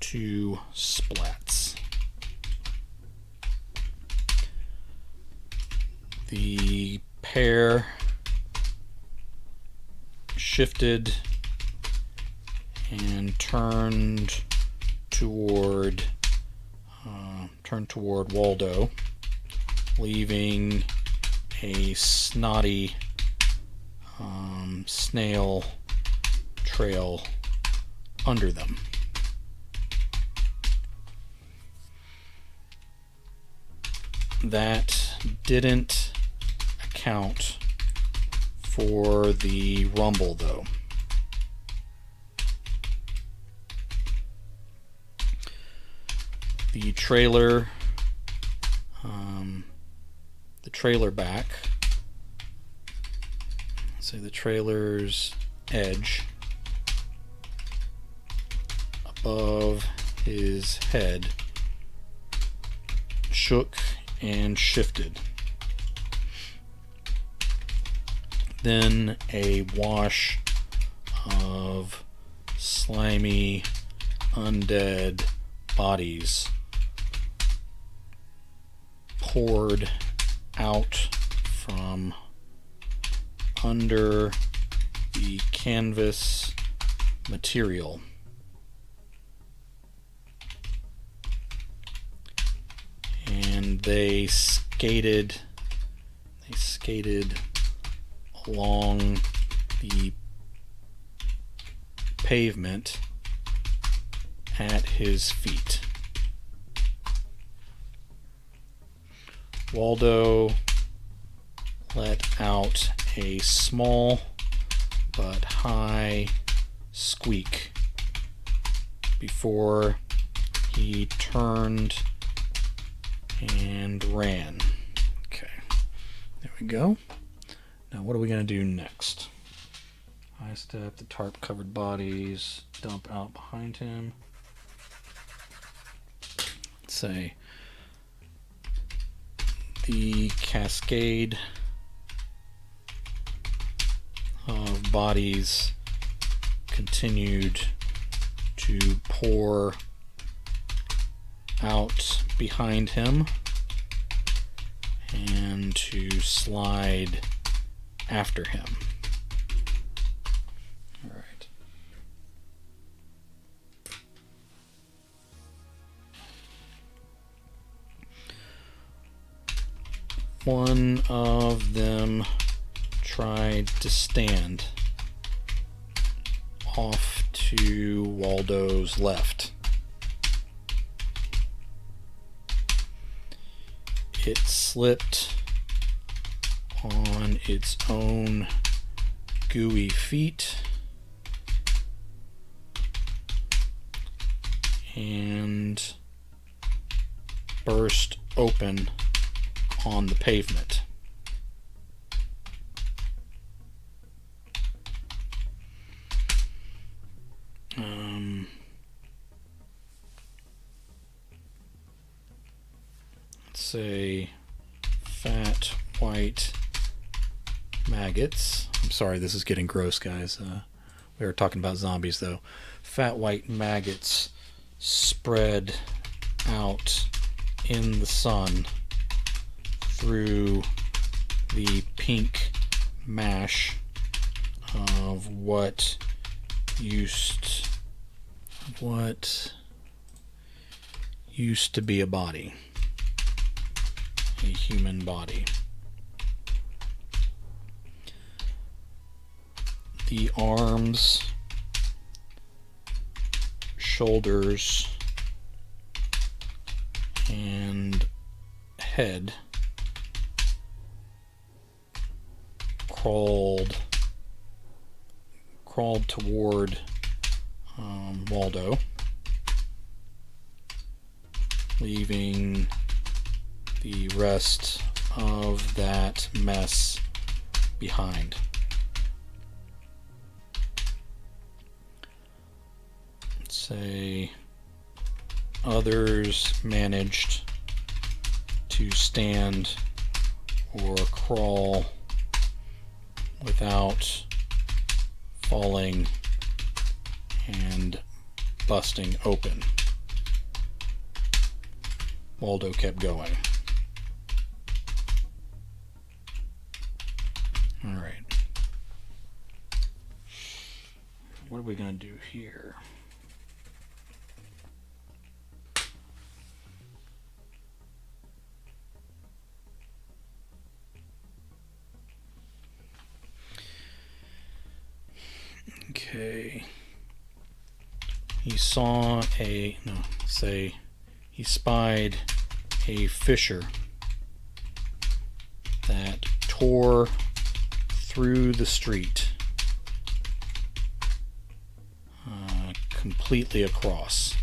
Two splats. The pair shifted and turned toward Waldo, leaving a snotty snail trail under them. That didn't account for the rumble, though. The trailer back, say the trailer's edge above his head shook and shifted. Then a wash of slimy undead bodies poured out from under the canvas material. And they skated along the pavement at his feet. Waldo let out a small but high squeak before he turned and ran. Okay, there we go. Now what are we going to do next? High step, the tarp covered bodies dump out behind him. Let's say the cascade of bodies continued to pour out behind him and to slide after him. All right. One of them tried to stand off to Waldo's left. It slipped on its own gooey feet and burst open on the pavement. Let's say fat white maggots. I'm sorry, this is getting gross, guys. We were talking about zombies, though. Fat white maggots spread out in the sun through the pink mash of what used to be a body, a human body. The arms, shoulders, and head crawled toward Waldo, leaving the rest of that mess behind. Let's say others managed to stand or crawl without falling and busting open. Waldo kept going. Alright. What are we going to do here? Okay. He spied a fissure that tore through the street, completely across.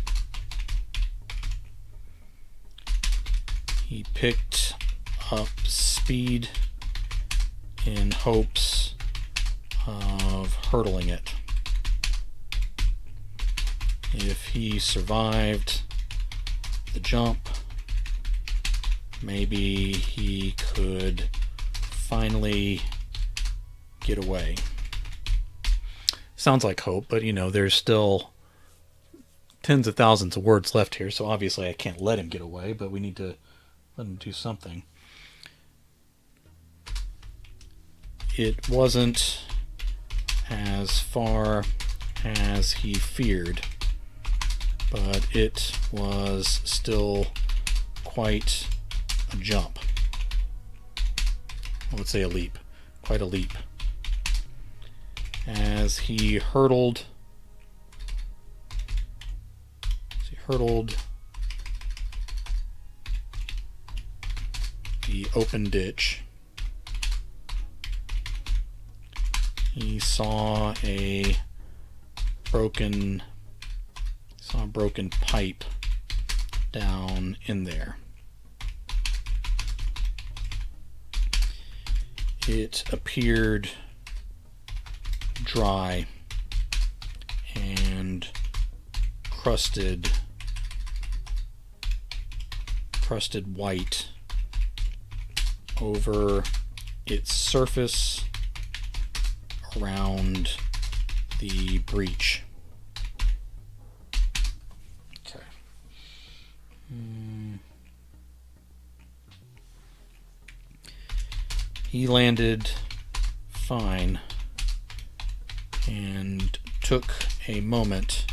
He picked up speed in hopes of hurdling it. If he survived the jump, maybe he could finally get away. sounds like hope, but you know, there's still tens of thousands of words left here, so obviously I can't let him get away, but we need to let him do something. It wasn't as far as he feared, but it was still quite a jump. Let's say a leap. Quite a leap. As he hurtled the open ditch, he saw a broken pipe down in there. It appeared dry and crusted white over its surface around the breach. Okay. He landed fine and took a moment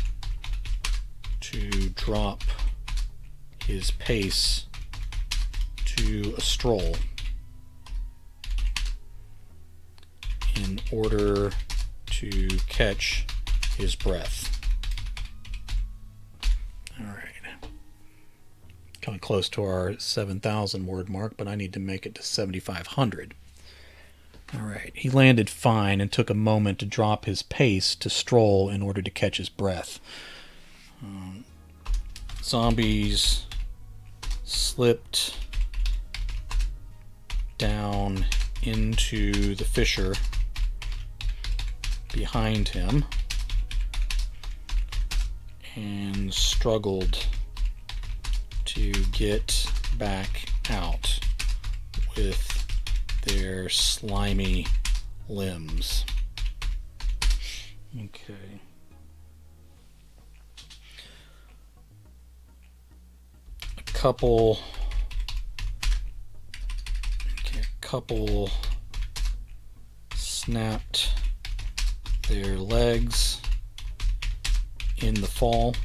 to drop his pace to a stroll in order to catch his breath. Alright. Kind of close to our 7,000 word mark, but I need to make it to 7,500. Alright, he landed fine and took a moment to drop his pace to stroll in order to catch his breath. Zombies slipped down into the fissure behind him and struggled to get back out with their slimy limbs. Okay. A couple snapped their legs in the fall.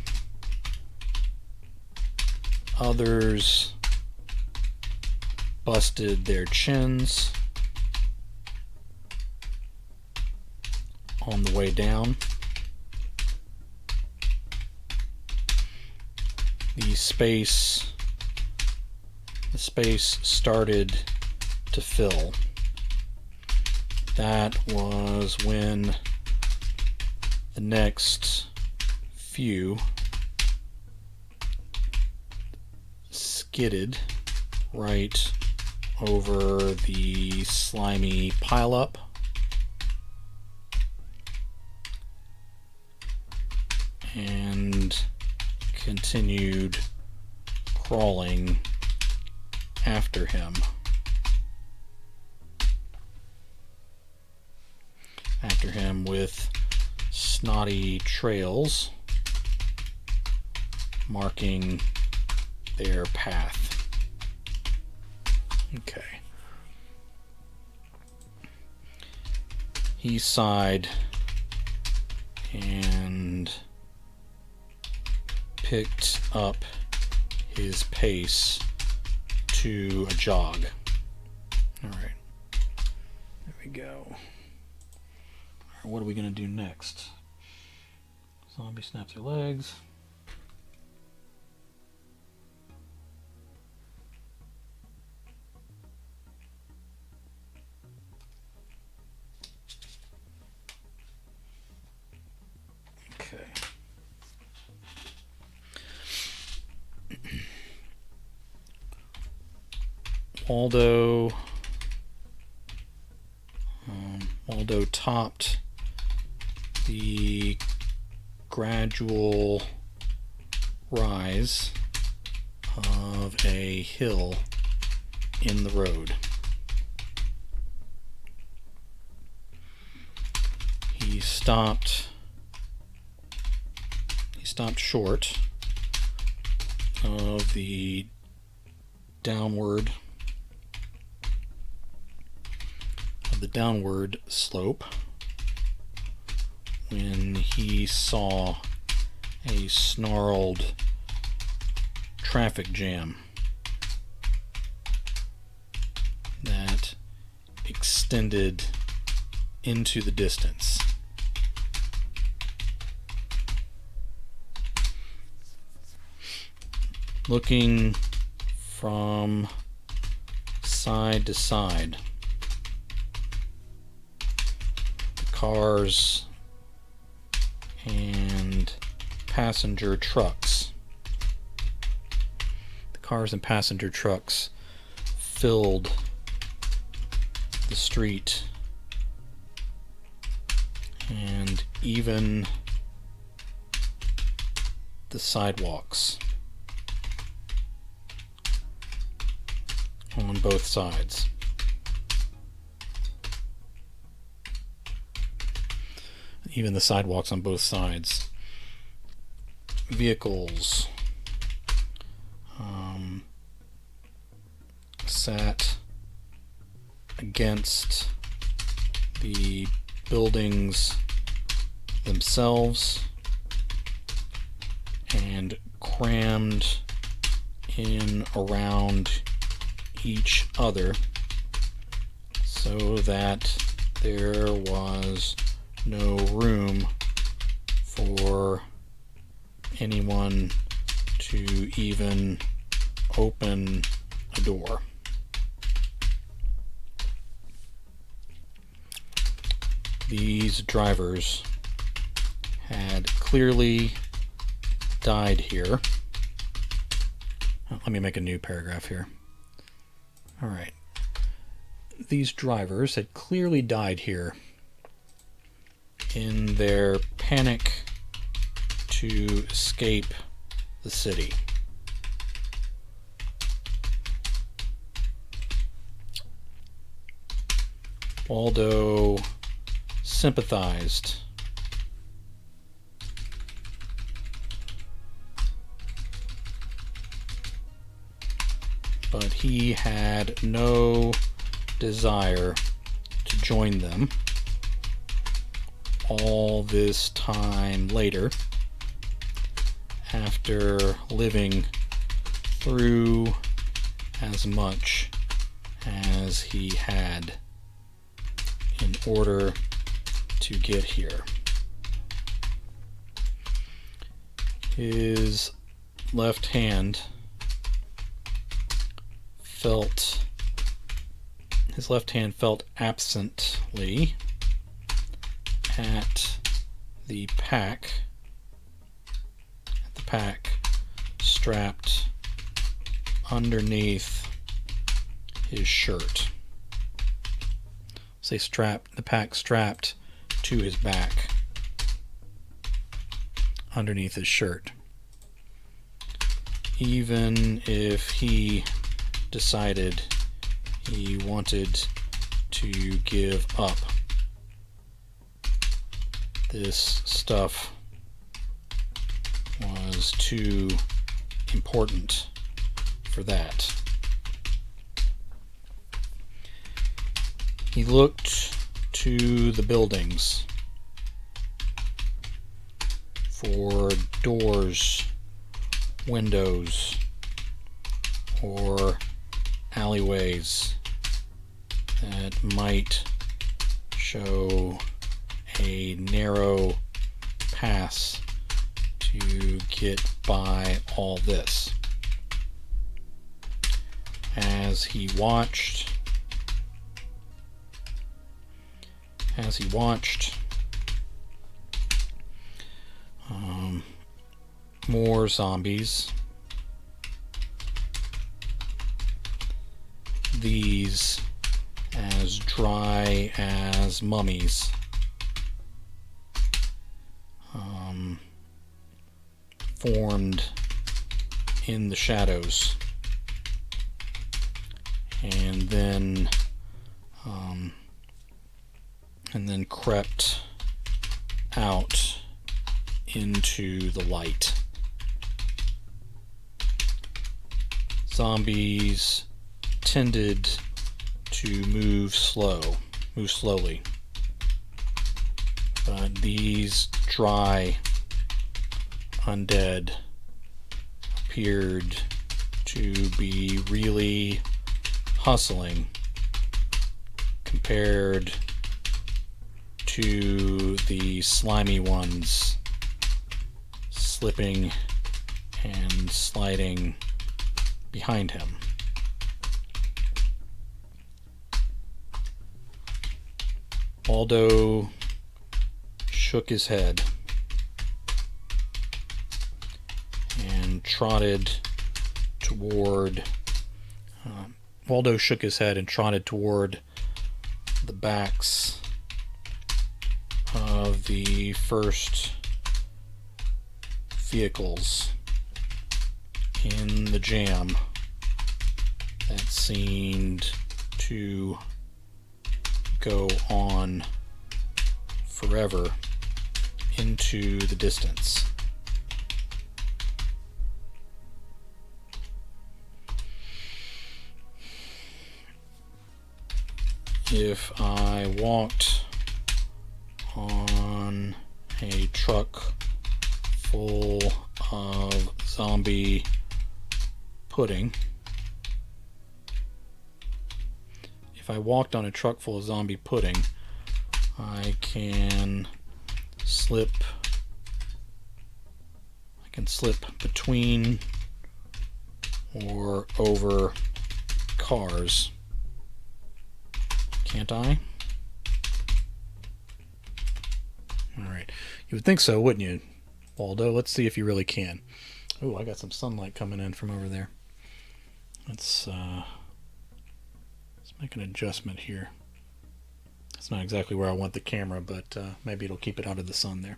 Others busted their chins on the way down. The space started to fill. That was when the next few skidded right over the slimy pileup and continued crawling after him. With snotty trails marking their path. Okay. He sighed and picked up his pace to a jog. All right. There we go. What are we going to do next? Zombie snaps their legs. Okay. Waldo topped the gradual rise of a hill in the road. He stopped stopped short of the downward slope when he saw a snarled traffic jam that extended into the distance. Looking from side to side, the cars and passenger trucks. The cars and passenger trucks filled the street, and even the sidewalks on both sides. Even the sidewalks on both sides. Vehicles sat against the buildings themselves and crammed in around each other so that there was no room for anyone to even open a door. These drivers had clearly died here. Let me make a new paragraph here. All right. These drivers had clearly died here in their panic to escape the city. Waldo sympathized but he had no desire to join them. All this time later, after living through as much as he had in order to get here. His left hand felt absently at the pack strapped underneath his shirt. Say the pack strapped to his back underneath his shirt. Even if he decided he wanted to give up, this stuff was too important for that. He looked to the buildings for doors, windows, or alleyways that might show a narrow pass to get by all this. As he watched, more zombies, these as dry as mummies, formed in the shadows, and then crept out into the light. Zombies tended to move slowly. But these dry undead appeared to be really hustling compared to the slimy ones slipping and sliding behind him. Waldo shook his head and trotted toward the backs of the first vehicles in the jam that seemed to go on forever into the distance. If I walked on a truck full of zombie pudding, I can slip between or over cars, can't I? Alright. You would think so, wouldn't you, Waldo? Let's see if you really can. Oh, I got some sunlight coming in from over there. Let's make an adjustment here. It's not exactly where I want the camera, but maybe it'll keep it out of the sun there.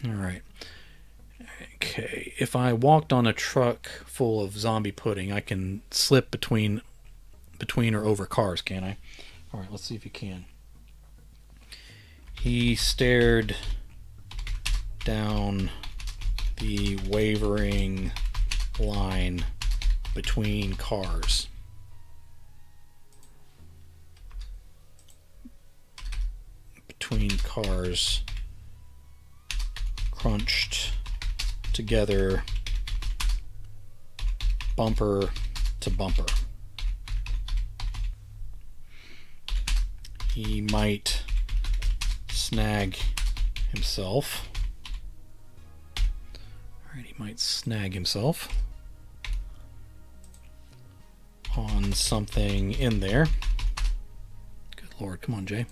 Alright. Okay, if I walked on a truck full of zombie pudding, I can slip between or over cars, can I? Alright, let's see if you can. He stared down the wavering line between cars. Crunched together, bumper to bumper. He might snag himself. Alright, he might snag himself on something in there. Good Lord, come on, Jay.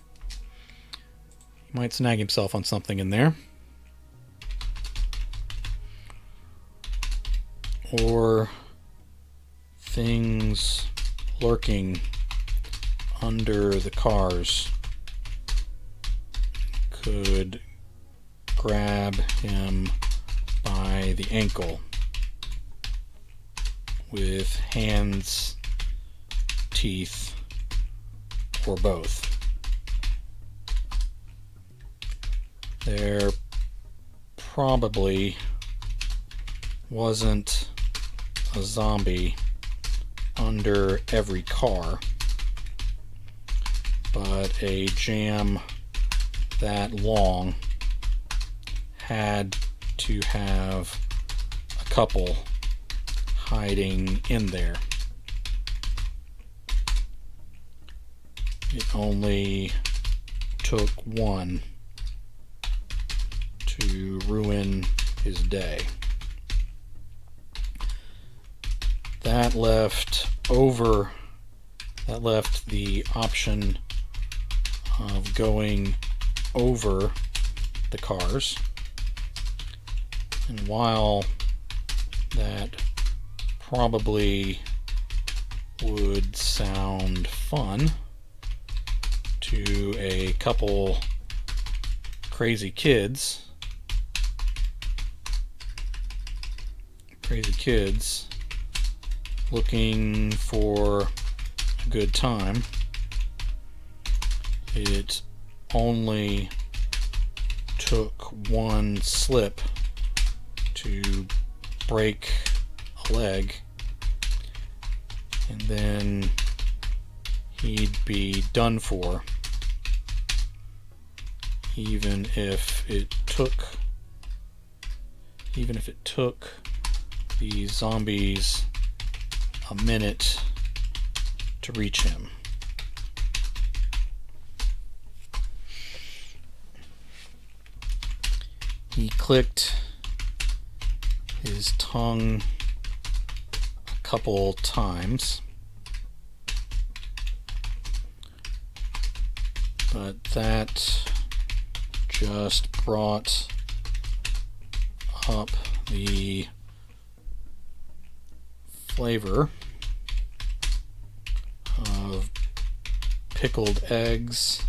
He might snag himself on something in there. Or things lurking under the cars could grab him by the ankle with hands, teeth, or both. There probably wasn't a zombie under every car, but a jam that long had to have a couple hiding in there. It only took one to ruin his day. That left the option of going over the cars. And while that probably would sound fun to a couple crazy kids looking for a good time, it only took one slip to break a leg, and then he'd be done for, even if it took the zombies a minute to reach him. He clicked his tongue a couple times, but that just brought up the flavor of pickled eggs.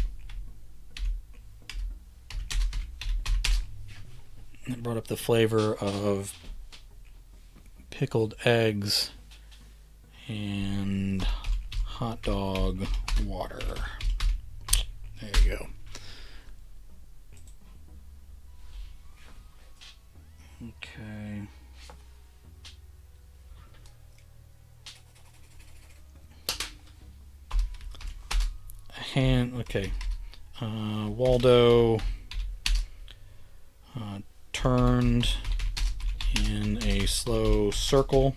It brought up the flavor of pickled eggs and hot dog water. There you go. Okay. Okay. Waldo turned in a slow circle.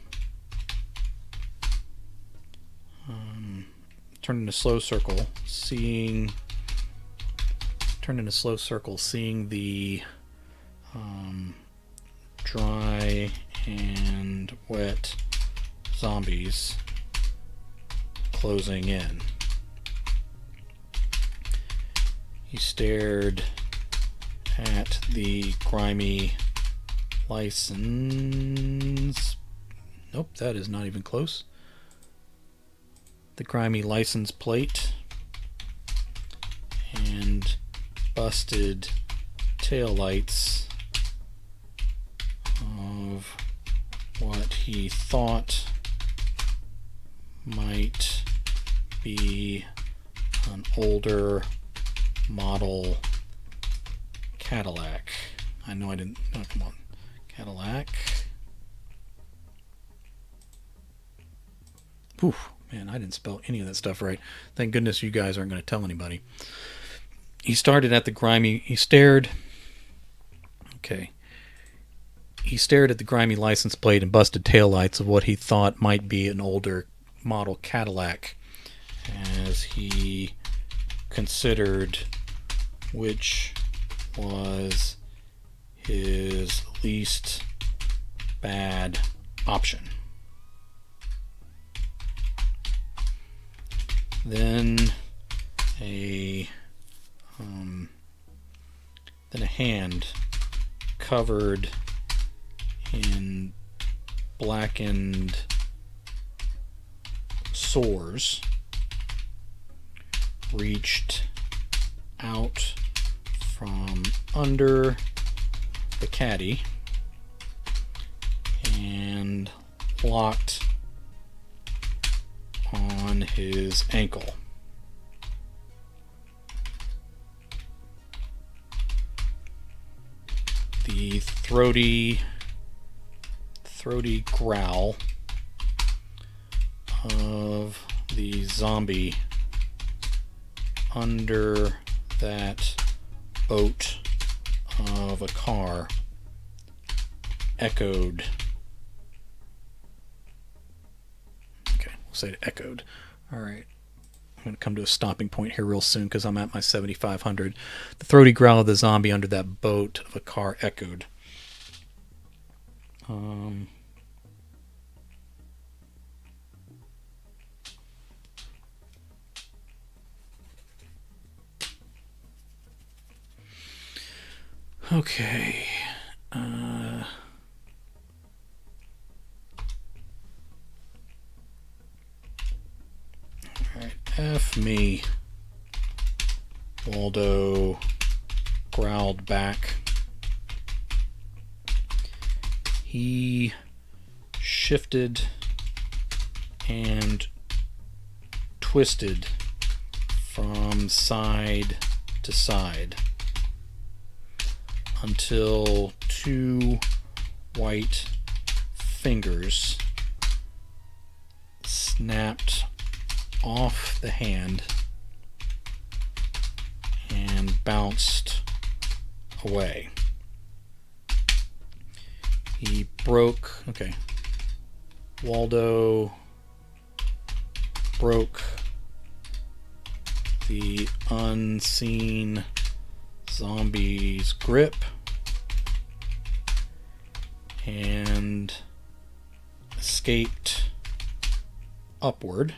Seeing the dry and wet zombies closing in. He stared at the grimy license. Nope, that is not even close. The grimy license plate and busted taillights of what he thought might be an older model Cadillac. I know I didn't. Oh, come on. Cadillac. Oof, man, I didn't spell any of that stuff right. Thank goodness you guys aren't going to tell anybody. He started at the grimy. He stared at the grimy license plate and busted taillights of what he thought might be an older model Cadillac as he considered which was his least bad option. Then a hand covered in blackened sores reached out from under the caddy and locked on his ankle. The throaty growl of the zombie under that boat of a car echoed. Okay, we'll say it echoed. All right. I'm going to come to a stopping point here real soon because I'm at my 7,500. The throaty growl of the zombie under that boat of a car echoed. Okay. Alright, F me. Waldo growled back. He shifted and twisted from side to side. until two white fingers snapped off the hand and bounced away. He broke, okay, Waldo broke the unseen zombie's grip and escaped upward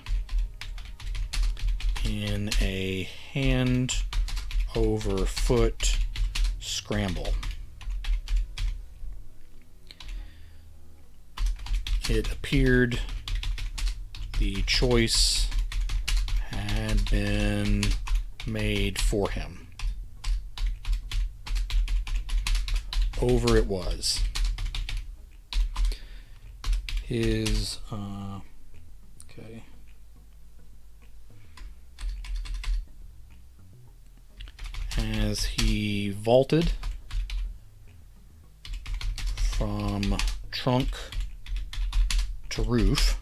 in a hand over foot scramble. It appeared the choice had been made for him. Over it was. His, okay. As he vaulted from trunk to roof,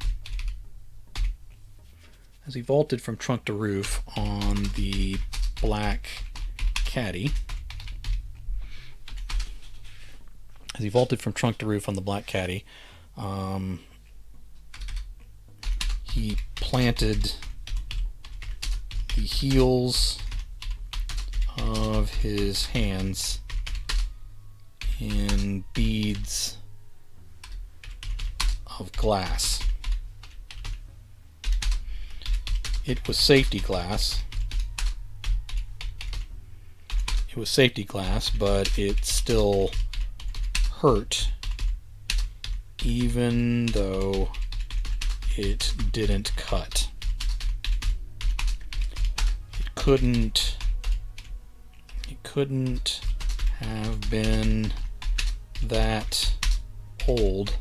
as he vaulted from trunk to roof on the black caddy, as he vaulted from trunk to roof on the black caddy, he planted the heels of his hands in beads of glass. It was safety glass. It was safety glass, but it still hurt, even though it didn't cut. It couldn't have been that old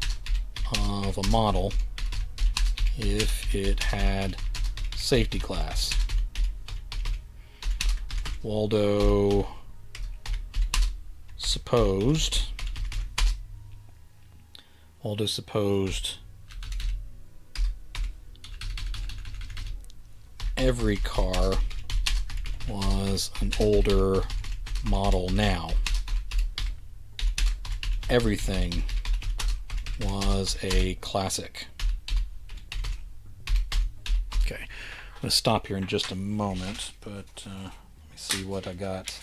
of a model if it had safety glass. Waldo supposed every car was an older model now. Everything was a classic. Okay, I'm going to stop here in just a moment, but let me see what I got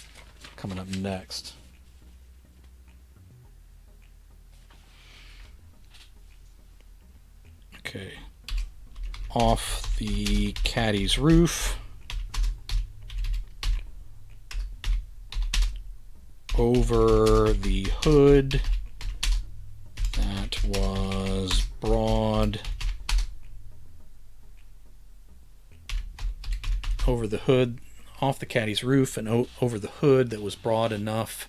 coming up next. Okay, off the caddy's roof, over the hood that was broad, over the hood, off the caddy's roof and over the hood that was broad enough,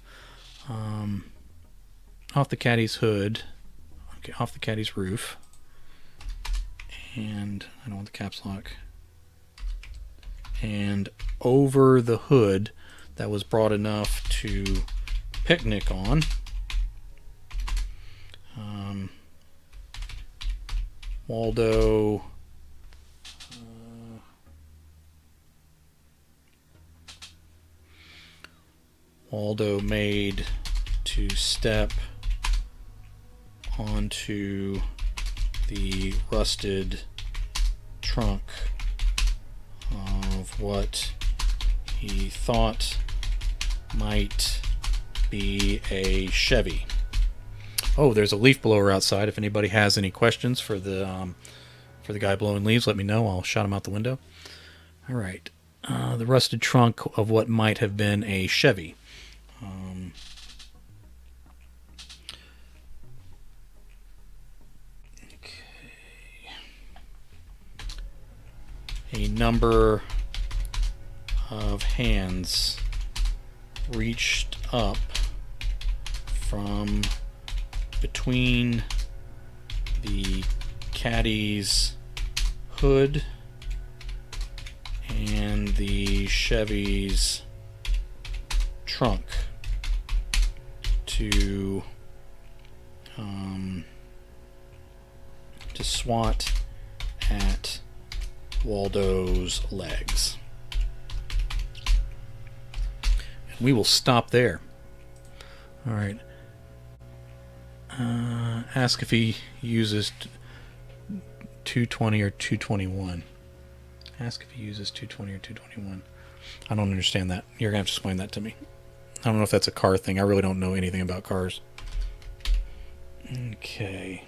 off the caddy's hood, okay, off the caddy's roof, and I don't want the caps lock, and over the hood that was broad enough to picnic on. Waldo made to step onto the rusted trunk of what he thought might be a Chevy. Oh, there's a leaf blower outside. If anybody has any questions for the guy blowing leaves, let me know. I'll shout him out the window. All right. The rusted trunk of what might have been a Chevy. A number of hands reached up from between the caddy's hood and the Chevy's trunk to swat at Waldo's legs. And we will stop there. All right. Ask if he uses 220 or 221. Ask if he uses 220 or 221. I don't understand that. You're going to have to explain that to me. I don't know if that's a car thing. I really don't know anything about cars. Okay.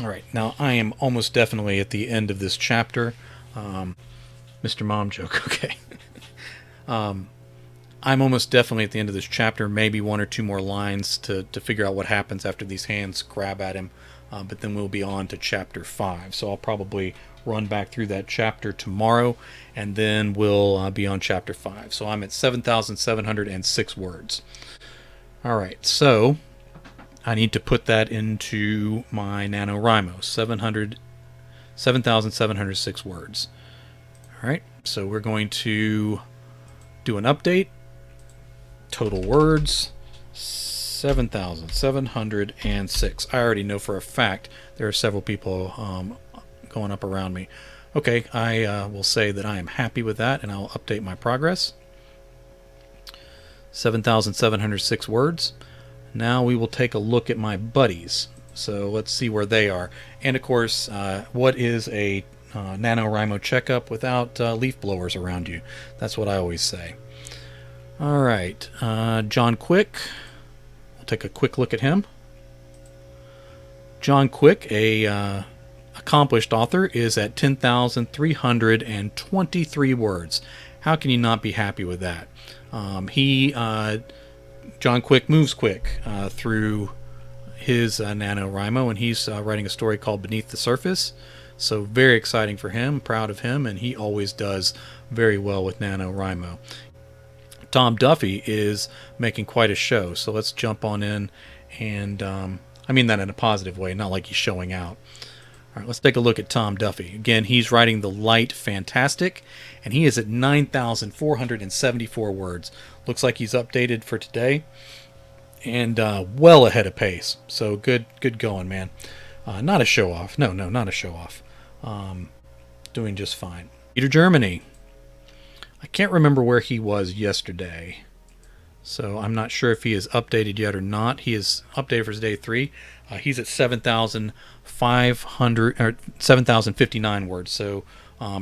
Alright, now I am almost definitely at the end of this chapter. Mr. Mom joke, okay. I'm almost definitely at the end of this chapter, maybe one or two more lines to figure out what happens after these hands grab at him, but then we'll be on to chapter 5. So I'll probably run back through that chapter tomorrow, and then we'll be on chapter 5. So I'm at 7,706 words. Alright, so I need to put that into my NaNoWriMo, 7,706 words. Alright, so we're going to do an update. Total words, 7,706. I already know for a fact there are several people going up around me. Okay, I will say that I am happy with that, and I'll update my progress. 7,706 words. Now we will take a look at my buddies. So let's see where they are. And of course, what is a NaNoWriMo checkup without leaf blowers around you? That's what I always say. Alright, John Quick. We'll take a quick look at him. John Quick, a accomplished author, is at 10,323 words. How can you not be happy with that? John Quick moves quick through his NaNoWriMo, and he's writing a story called Beneath the Surface. So very exciting for him, proud of him, and he always does very well with NaNoWriMo. Tom Duffy is making quite a show, so let's jump on in, and I mean that in a positive way, not like he's showing out. All right, let's take a look at Tom Duffy. Again, he's writing The Light Fantastic, and he is at 9,474 words. Looks like he's updated for today, and well ahead of pace. So good going, man. Not a show off. No, not a show off. Doing just fine. Peter Germany. I can't remember where he was yesterday, so I'm not sure if he is updated yet or not. He is updated for day 3. He's at 7,059 words, so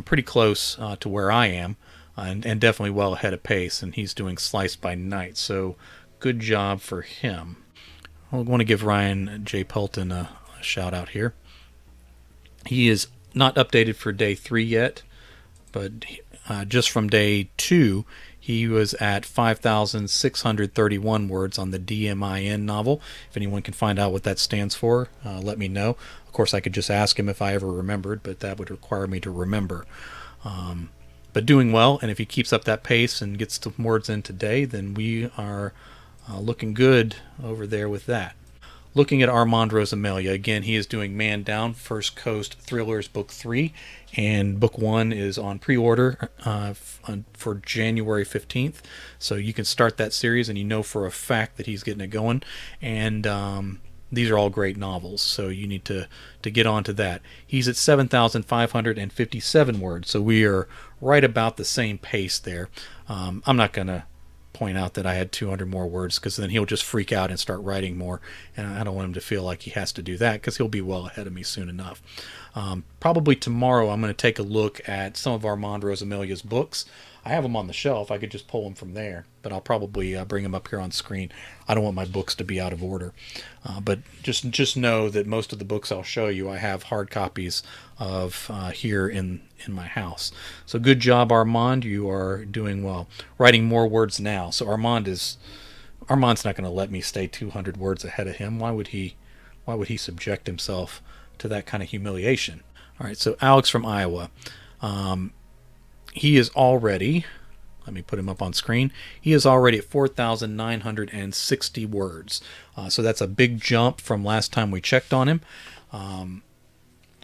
pretty close to where I am, and definitely well ahead of pace, and he's doing Slice by Night, so good job for him. I want to give Ryan J. Pelton a shout out here. He is not updated for day 3 yet, but just from day 2, he was at 5,631 words on the DMIN novel. If anyone can find out what that stands for, let me know. Of course, I could just ask him if I ever remembered, but that would require me to remember. But doing well, and if he keeps up that pace and gets some words in today, then we are looking good over there with that. Looking at Armand Rosamilia, again, he is doing Man Down, First Coast Thrillers Book 3, and Book 1 is on pre-order for January 15th, so you can start that series, and you know for a fact that he's getting it going, and these are all great novels, so you need to get on to that. He's at 7,557 words, so we are right about the same pace there. I'm not going to point out that I had 200 more words, because then he'll just freak out and start writing more, and I don't want him to feel like he has to do that, because he'll be well ahead of me soon enough. Probably tomorrow I'm going to take a look at some of Armand Rosamilia's books. I have them on the shelf. I could just pull them from there, but I'll probably bring them up here on screen. I don't want my books to be out of order, but just know that most of the books I'll show you I have hard copies of here in my house. So good job, Armand. You are doing well. Writing more words now. So Armand's not going to let me stay 200 words ahead of him. Why would he subject himself to that kind of humiliation? All right, so Alex from Iowa. He is already, let me put him up on screen, he is already at 4,960 words. So that's a big jump from last time we checked on him.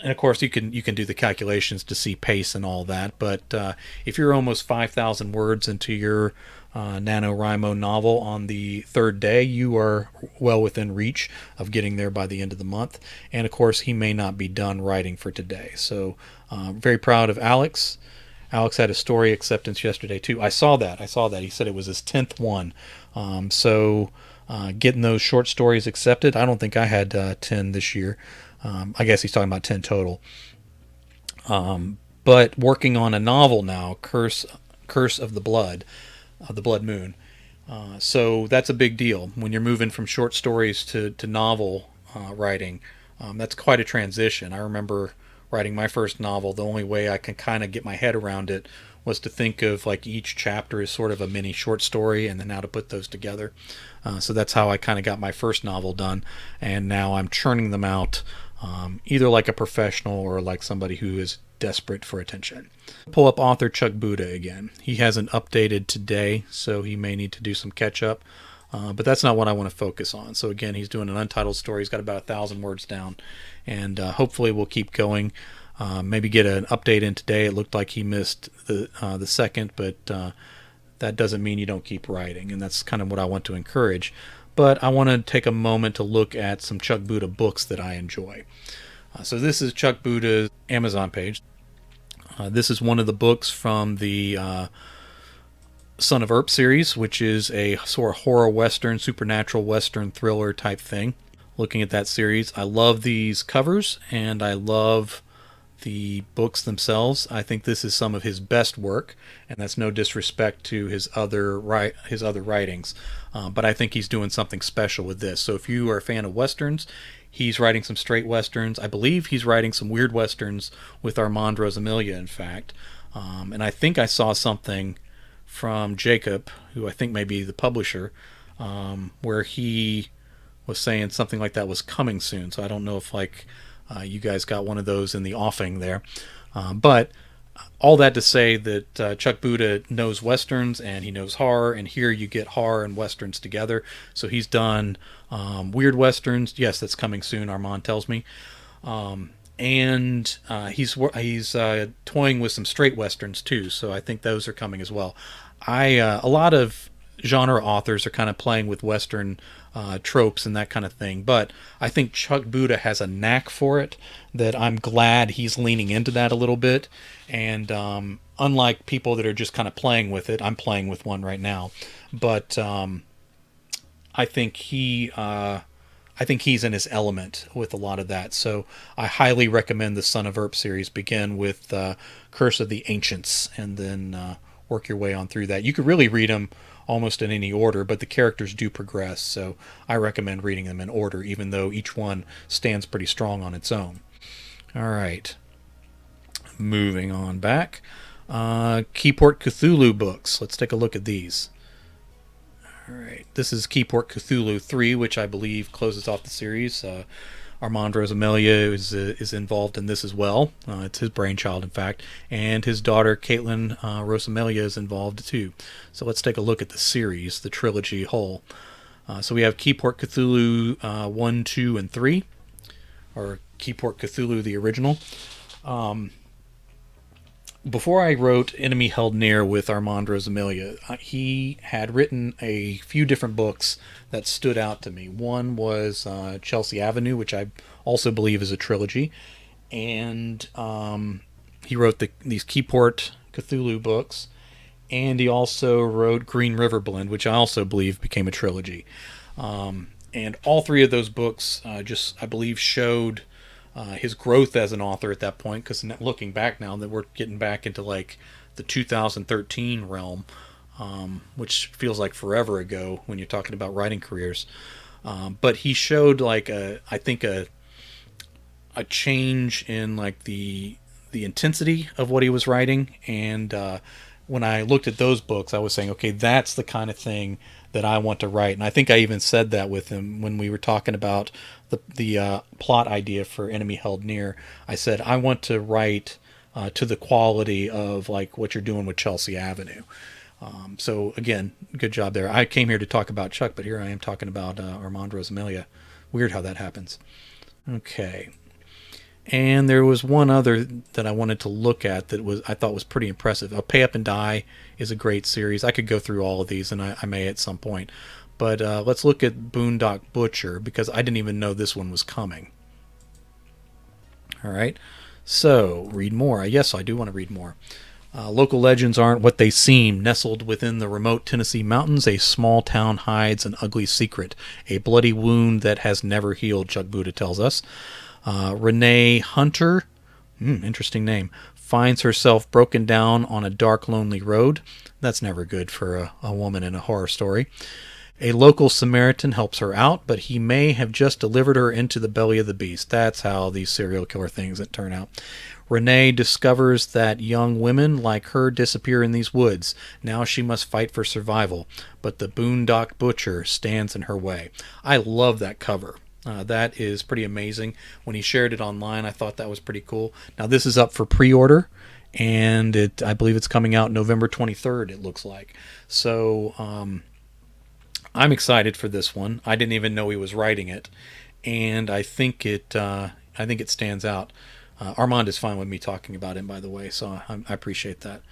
And of course, you can do the calculations to see pace and all that. But if you're almost 5,000 words into your NaNoWriMo novel on the third day, you are well within reach of getting there by the end of the month. And of course, he may not be done writing for today. So very proud of Alex. Alex had a story acceptance yesterday too. I saw that. He said it was his 10th one. Getting those short stories accepted. I don't think I had 10 this year. I guess he's talking about 10 total. But working on a novel now, Curse of the Blood Moon. So that's a big deal when you're moving from short stories to novel writing. That's quite a transition. I remember writing my first novel. The only way I can kind of get my head around it was to think of like each chapter as sort of a mini short story and then how to put those together. So that's how I kind of got my first novel done. And now I'm churning them out either like a professional or like somebody who is desperate for attention. Pull up author Chuck Buda again. He hasn't updated today, so he may need to do some catch up. But that's not what I want to focus on. So again, he's doing an untitled story. He's got about 1,000 words down, and hopefully we'll keep going. Maybe get an update in today. It looked like he missed the second, but that doesn't mean you don't keep writing, and that's kind of what I want to encourage. But I want to take a moment to look at some Chuck Buda books that I enjoy. So this is Chuck Buda's Amazon page. This is one of the books from the Son of Earp series, which is a sort of horror western, supernatural western thriller type thing. Looking at that series, I love these covers and I love the books themselves. I think this is some of his best work, and that's no disrespect to his other writings, but I think he's doing something special with this. So if you are a fan of westerns, he's writing some straight westerns. I believe he's writing some weird westerns with Armand Rosamilia, in fact. And I think I saw something from Jacob, who I think may be the publisher, where he was saying something like that was coming soon. So I don't know if you guys got one of those in the offing there. But all that to say that Chuck Buda knows westerns and he knows horror, and here you get horror and westerns together. So he's done weird westerns. Yes, that's coming soon, Armand tells me. And he's toying with some straight westerns too. So I think those are coming as well. A lot of genre authors are kind of playing with western tropes and that kind of thing, but I think Chuck Buda has a knack for it that I'm glad he's leaning into that a little bit. And unlike people that are just kind of playing with it, I'm playing with one right now, but I think he's in his element with a lot of that. So I highly recommend the Son of Earp series. Begin with Curse of the Ancients and then work your way on through that. You could really read them almost in any order, but the characters do progress, so I recommend reading them in order, even though each one stands pretty strong on its own. All right. Moving on back. Keyport Cthulhu books. Let's take a look at these. All right. This is Keyport Cthulhu 3, which I believe closes off the series. Armand Rosamilia is involved in this as well. It's his brainchild, in fact. And his daughter, Caitlin Rosamilia, is involved too. So let's take a look at the series, the trilogy whole. So we have Keyport Cthulhu 1, 2, and 3. Or Keyport Cthulhu, the original. Before I wrote Enemy Held Near with Armand Rosamilia, he had written a few different books that stood out to me. One was Chelsea Avenue, which I also believe is a trilogy. And he wrote these Keyport Cthulhu books. And he also wrote Green River Blend, which I also believe became a trilogy. And all three of those books I believe, showed his growth as an author at that point, because looking back now that we're getting back into like the 2013 realm, which feels like forever ago when you're talking about writing careers. But he showed I think a change in like the intensity of what he was writing. And when I looked at those books, I was saying, okay, that's the kind of thing that I want to write. And I think I even said that with him when we were talking about the plot idea for Enemy Held Near. I said, I want to write to the quality of like what you're doing with Chelsea Avenue. So again, good job there. I came here to talk about Chuck, but here I am talking about Armand Rosamilia. Weird how that happens. Okay. And there was one other that I wanted to look at that I thought was pretty impressive. Pay Up and Die is a great series. I could go through all of these, and I may at some point. But let's look at Boondock Butcher, because I didn't even know this one was coming. All right. So, read more. Yes, I do want to read more. Local legends aren't what they seem. Nestled within the remote Tennessee mountains, a small town hides an ugly secret. A bloody wound that has never healed, Chuck Buda tells us. Renee Hunter, interesting name, finds herself broken down on a dark, lonely road. That's never good for a woman in a horror story. A local Samaritan helps her out, but he may have just delivered her into the belly of the beast. That's how these serial killer things that turn out. Renee discovers that young women like her disappear in these woods. Now she must fight for survival, but the Boondock Butcher stands in her way. I love that cover. That is pretty amazing. When he shared it online, I thought that was pretty cool. Now this is up for pre-order, and I believe it's coming out November 23rd, it looks like. So I'm excited for this one. I didn't even know he was writing it, and I think it stands out. Armand is fine with me talking about him, by the way, so I appreciate that.